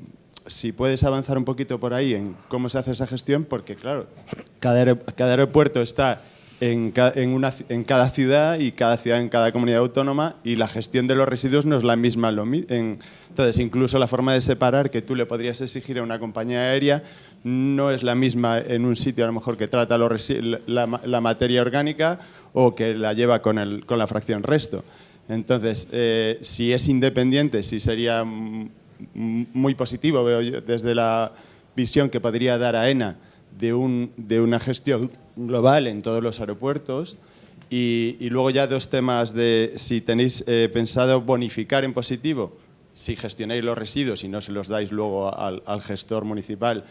si puedes avanzar un poquito por ahí en cómo se hace esa gestión, porque claro, cada aeropuerto está en cada ciudad y cada ciudad en cada comunidad autónoma, y la gestión de los residuos no es la misma. Entonces, incluso la forma de separar que tú le podrías exigir a una compañía aérea no es la misma en un sitio a lo mejor que trata la materia orgánica o que la lleva con la fracción resto. Entonces, si es independiente, sí sería muy positivo, veo yo, desde la visión que podría dar AENA de una gestión global en todos los aeropuertos. Y luego ya dos temas de si tenéis pensado bonificar en positivo, si gestionáis los residuos y no se los dais luego al gestor municipal,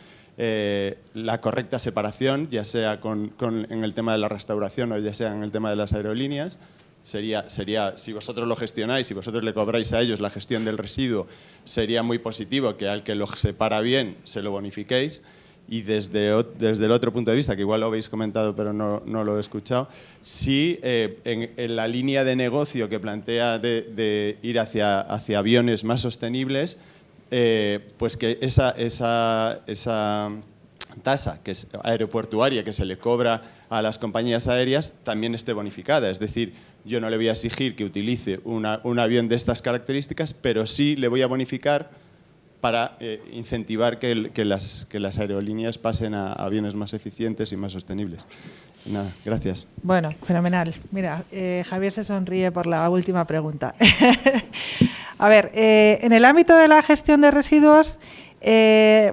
la correcta separación, ya sea en el tema de la restauración o ya sea en el tema de las aerolíneas. Sería, si vosotros lo gestionáis, si vosotros le cobráis a ellos la gestión del residuo, sería muy positivo que al que lo separa bien se lo bonifiquéis. Y desde el otro punto de vista, que igual lo habéis comentado pero no lo he escuchado, si en la línea de negocio que plantea de ir hacia aviones más sostenibles, pues que esa tasa que es aeroportuaria que se le cobra a las compañías aéreas también esté bonificada. Es decir, yo no le voy a exigir que utilice un avión de estas características, pero sí le voy a bonificar para incentivar que las aerolíneas pasen a aviones más eficientes y más sostenibles. Nada, gracias. Bueno, fenomenal. Mira, Javier se sonríe por la última pregunta. A ver, en el ámbito de la gestión de residuos,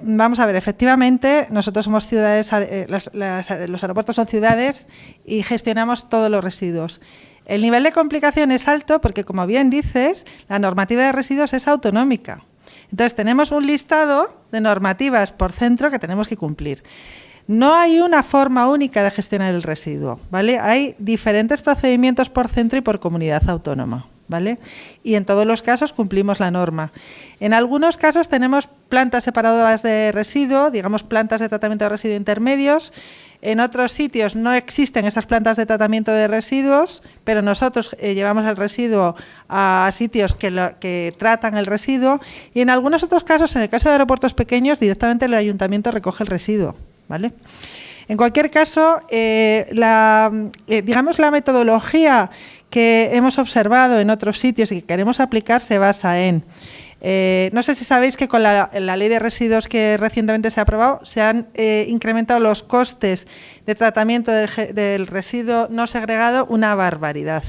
vamos a ver, efectivamente, nosotros somos ciudades, los aeropuertos son ciudades y gestionamos todos los residuos. El nivel de complicación es alto porque, como bien dices, la normativa de residuos es autonómica. Entonces, tenemos un listado de normativas por centro que tenemos que cumplir. No hay una forma única de gestionar el residuo, ¿vale? Hay diferentes procedimientos por centro y por comunidad autónoma, ¿vale? Y en todos los casos cumplimos la norma. En algunos casos tenemos plantas separadoras de residuo, digamos plantas de tratamiento de residuos intermedios. En otros sitios no existen esas plantas de tratamiento de residuos, pero nosotros llevamos el residuo a sitios que tratan el residuo, y en algunos otros casos, en el caso de aeropuertos pequeños, directamente el ayuntamiento recoge el residuo, ¿vale? En cualquier caso, digamos la metodología que hemos observado en otros sitios y que queremos aplicar se basa en... no sé si sabéis que con la ley de residuos que recientemente se ha aprobado se han incrementado los costes de tratamiento del residuo no segregado una barbaridad.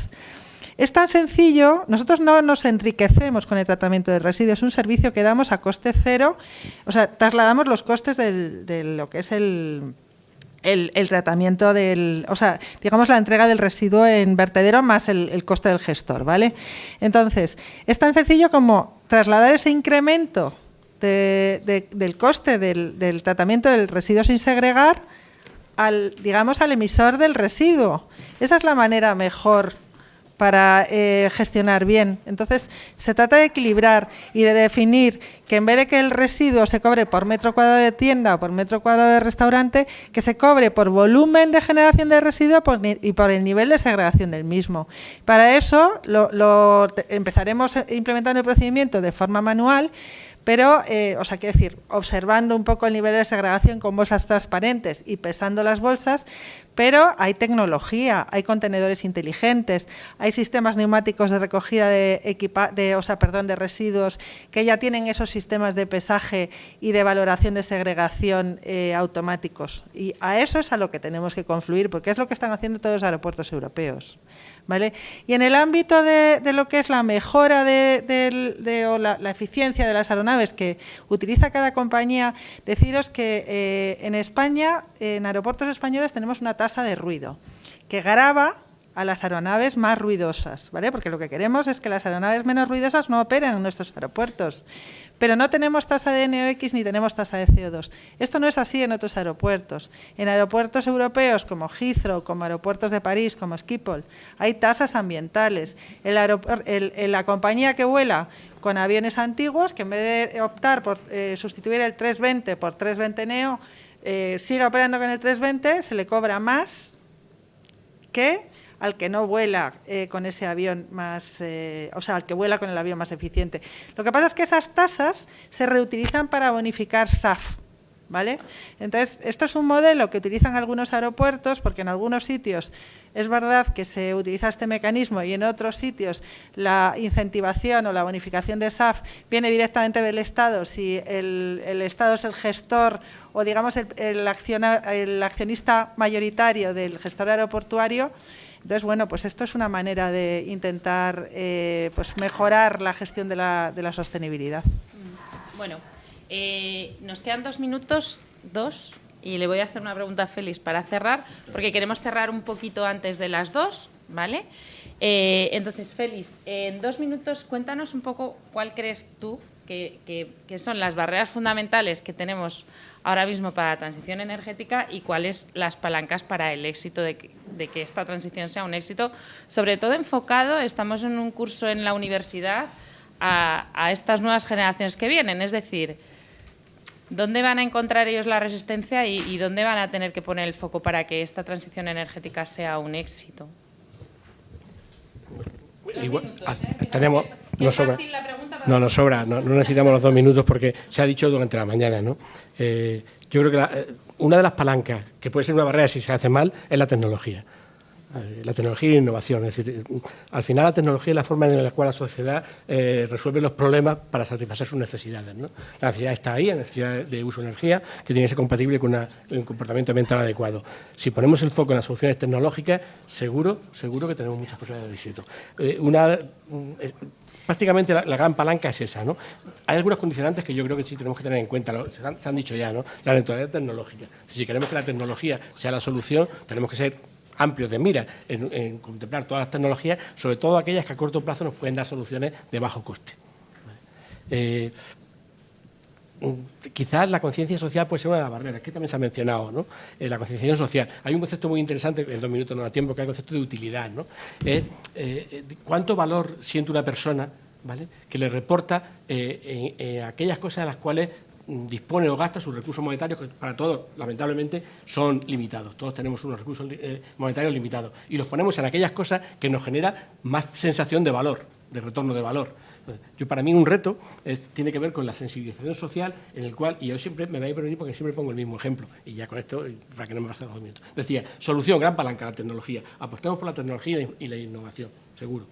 Es tan sencillo, nosotros no nos enriquecemos con el tratamiento del residuo, es un servicio que damos a coste cero, o sea, trasladamos los costes de lo que es el tratamiento o sea, digamos la entrega del residuo en vertedero más el coste del gestor, ¿vale? Entonces, es tan sencillo como trasladar ese incremento del coste del tratamiento del residuo sin segregar al emisor del residuo. Esa es la manera mejor para gestionar bien. Entonces, se trata de equilibrar y de definir que en vez de que el residuo se cobre por metro cuadrado de tienda o por metro cuadrado de restaurante, que se cobre por volumen de generación de residuo y por el nivel de segregación del mismo. Para eso empezaremos implementando el procedimiento de forma manual, pero, quiero decir, observando un poco el nivel de segregación con bolsas transparentes y pesando las bolsas, pero hay tecnología, hay contenedores inteligentes, hay sistemas neumáticos de recogida de residuos que ya tienen esos sistemas de pesaje y de valoración de segregación automáticos. Y a eso es a lo que tenemos que confluir, porque es lo que están haciendo todos los aeropuertos europeos, ¿vale? Y en el ámbito de lo que es la mejora o la eficiencia de las aeronaves que utiliza cada compañía, deciros que en España, en aeropuertos españoles, tenemos una tasa de ruido que grava a las aeronaves más ruidosas, ¿vale? Porque lo que queremos es que las aeronaves menos ruidosas no operen en nuestros aeropuertos. Pero no tenemos tasa de NOx ni tenemos tasa de CO2. Esto no es así en otros aeropuertos. En aeropuertos europeos como Heathrow, como aeropuertos de París, como Schiphol, hay tasas ambientales. La compañía que vuela con aviones antiguos, que en vez de optar por sustituir el 320 por 320neo, sigue operando con el 320, se le cobra más que al que no vuela con ese avión más, o sea, al que vuela con el avión más eficiente. Lo que pasa es que esas tasas se reutilizan para bonificar SAF, ¿vale? Entonces, esto es un modelo que utilizan algunos aeropuertos, porque en algunos sitios es verdad que se utiliza este mecanismo y en otros sitios la incentivación o la bonificación de SAF viene directamente del Estado, si el Estado es el gestor o, digamos, el accionista mayoritario del gestor aeroportuario. Entonces, bueno, pues esto es una manera de intentar pues mejorar la gestión de la sostenibilidad. Bueno, nos quedan 2 minutos, y le voy a hacer una pregunta a Félix para cerrar, porque queremos cerrar un poquito antes de las 2, ¿vale? Entonces, Félix, en 2 minutos cuéntanos un poco cuál crees tú que son las barreras fundamentales que tenemos ahora mismo para la transición energética y cuáles las palancas para el éxito de que esta transición sea un éxito, sobre todo enfocado, estamos en un curso en la universidad, a estas nuevas generaciones que vienen, es decir, ¿dónde van a encontrar ellos la resistencia y dónde van a tener que poner el foco para que esta transición energética sea un éxito? Igual, tenemos... Nos sobra. No, nos sobra, no necesitamos los 2 minutos porque se ha dicho durante la mañana, ¿no? Yo creo que una de las palancas que puede ser una barrera si se hace mal es la tecnología. La tecnología y la innovación. Es decir, al final la tecnología es la forma en la cual la sociedad resuelve los problemas para satisfacer sus necesidades, ¿no? La necesidad está ahí, la necesidad de uso de energía, que tiene que ser compatible con un comportamiento ambiental adecuado. Si ponemos el foco en las soluciones tecnológicas, seguro que tenemos muchas posibilidades de éxito. Prácticamente la gran palanca es esa, ¿no? Hay algunos condicionantes que yo creo que sí tenemos que tener en cuenta, se han dicho ya, ¿no? La neutralidad tecnológica. Si queremos que la tecnología sea la solución, tenemos que ser amplios de mira en contemplar todas las tecnologías, sobre todo aquellas que a corto plazo nos pueden dar soluciones de bajo coste. Quizás la conciencia social puede ser una de las barreras, que también se ha mencionado, ¿no? La concienciación social. Hay un concepto muy interesante, en 2 minutos no da tiempo, que es el concepto de utilidad, ¿no? ¿Cuánto valor siente una persona, ¿vale?, que le reporta aquellas cosas a las cuales dispone o gasta sus recursos monetarios, que para todos, lamentablemente, son limitados. Todos tenemos unos recursos monetarios limitados. Y los ponemos en aquellas cosas que nos generan más sensación de valor, de retorno de valor. Para mí un reto tiene que ver con la sensibilización social, en el cual, y yo siempre me voy a permitir porque siempre pongo el mismo ejemplo, y ya con esto, para que no me pasen los 2 minutos. Decía, solución, gran palanca, la tecnología. Apostemos por la tecnología y la innovación, seguro.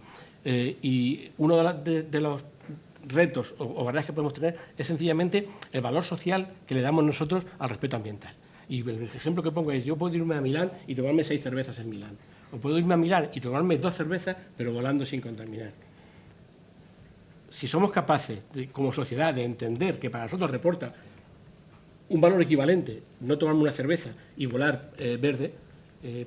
Y uno de los retos o barreras que podemos tener es sencillamente el valor social que le damos nosotros al respeto ambiental. Y el ejemplo que pongo es, yo puedo irme a Milán y tomarme 6 cervezas en Milán. O puedo irme a Milán y tomarme 2 cervezas, pero volando sin contaminar. Si somos capaces, como sociedad, de entender que para nosotros reporta un valor equivalente no tomarme una cerveza y volar verde,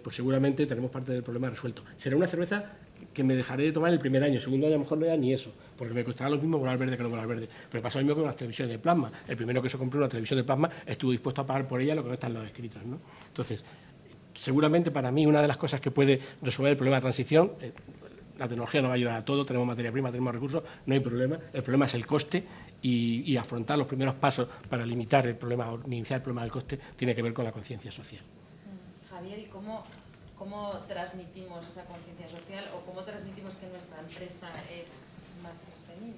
pues seguramente tenemos parte del problema resuelto. Será una cerveza que me dejaré de tomar el primer año, el segundo año a lo mejor no era ni eso, porque me costará lo mismo volar verde que no volar verde. Pero pasó lo mismo con las televisiones de plasma. El primero que se compró una televisión de plasma estuvo dispuesto a pagar por ella lo que no está en los escritos, ¿no? Entonces, seguramente para mí una de las cosas que puede resolver el problema de transición, la tecnología nos va a ayudar a todo, tenemos materia prima, tenemos recursos, no hay problema. El problema es el coste y afrontar los primeros pasos para limitar el problema o iniciar el problema del coste tiene que ver con la conciencia social. Javier, ¿y cómo transmitimos esa conciencia social o cómo transmitimos que nuestra empresa es más sostenible?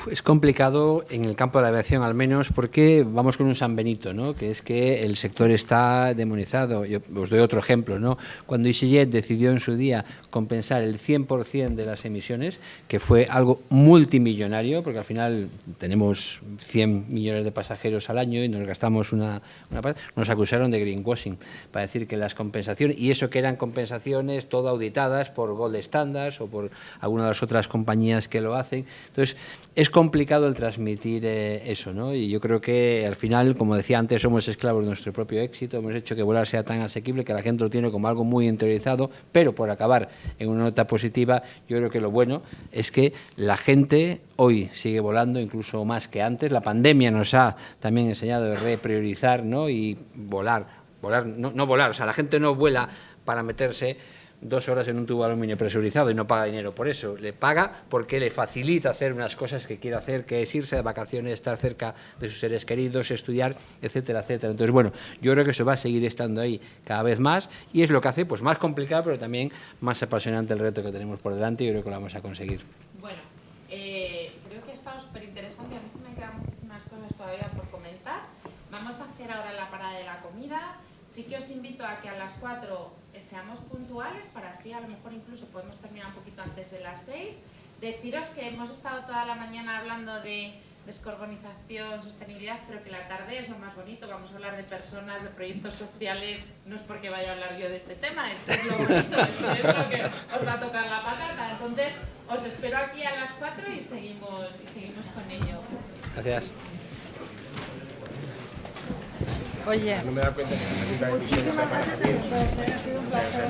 Es complicado en el campo de la aviación, al menos, porque vamos con un San Benito, ¿no? Que es que el sector está demonizado. Yo os doy otro ejemplo, ¿no? Cuando EasyJet decidió en su día compensar el 100% de las emisiones, que fue algo multimillonario, porque al final tenemos 100 millones de pasajeros al año y nos gastamos nos acusaron de greenwashing, para decir que las compensaciones, y eso que eran compensaciones todo auditadas por Gold Standards o por alguna de las otras compañías que lo hacen. Entonces, es complicado el transmitir eso, ¿no? Y yo creo que al final, como decía antes, somos esclavos de nuestro propio éxito, hemos hecho que volar sea tan asequible que la gente lo tiene como algo muy interiorizado, pero por acabar en una nota positiva, yo creo que lo bueno es que la gente hoy sigue volando, incluso más que antes. La pandemia nos ha también enseñado a repriorizar, ¿no? Y volar, no volar, o sea, la gente no vuela para meterse 2 horas en un tubo de aluminio presurizado y no paga dinero por eso, le paga porque le facilita hacer unas cosas que quiere hacer, que es irse de vacaciones, estar cerca de sus seres queridos, estudiar, etcétera, etcétera. Entonces, bueno, yo creo que eso va a seguir estando ahí cada vez más y es lo que hace pues más complicado, pero también más apasionante el reto que tenemos por delante y yo creo que lo vamos a conseguir. Bueno, creo que ha estado súper interesante, a mí se me quedan muchísimas cosas todavía por comentar. Vamos a hacer ahora la parada de la comida. Sí que os invito a que a las 4 seamos puntuales, para así a lo mejor incluso podemos terminar un poquito antes de las 6. Deciros que hemos estado toda la mañana hablando de descarbonización, sostenibilidad, pero que la tarde es lo más bonito. Vamos a hablar de personas, de proyectos sociales, no es porque vaya a hablar yo de este tema, esto es lo bonito, esto es lo que os va a tocar la patata. Entonces, os espero aquí a las 4 y seguimos con ello. Gracias. Oye, No me he dado cuenta que muchísimas gracias a todos, ha sido un placer.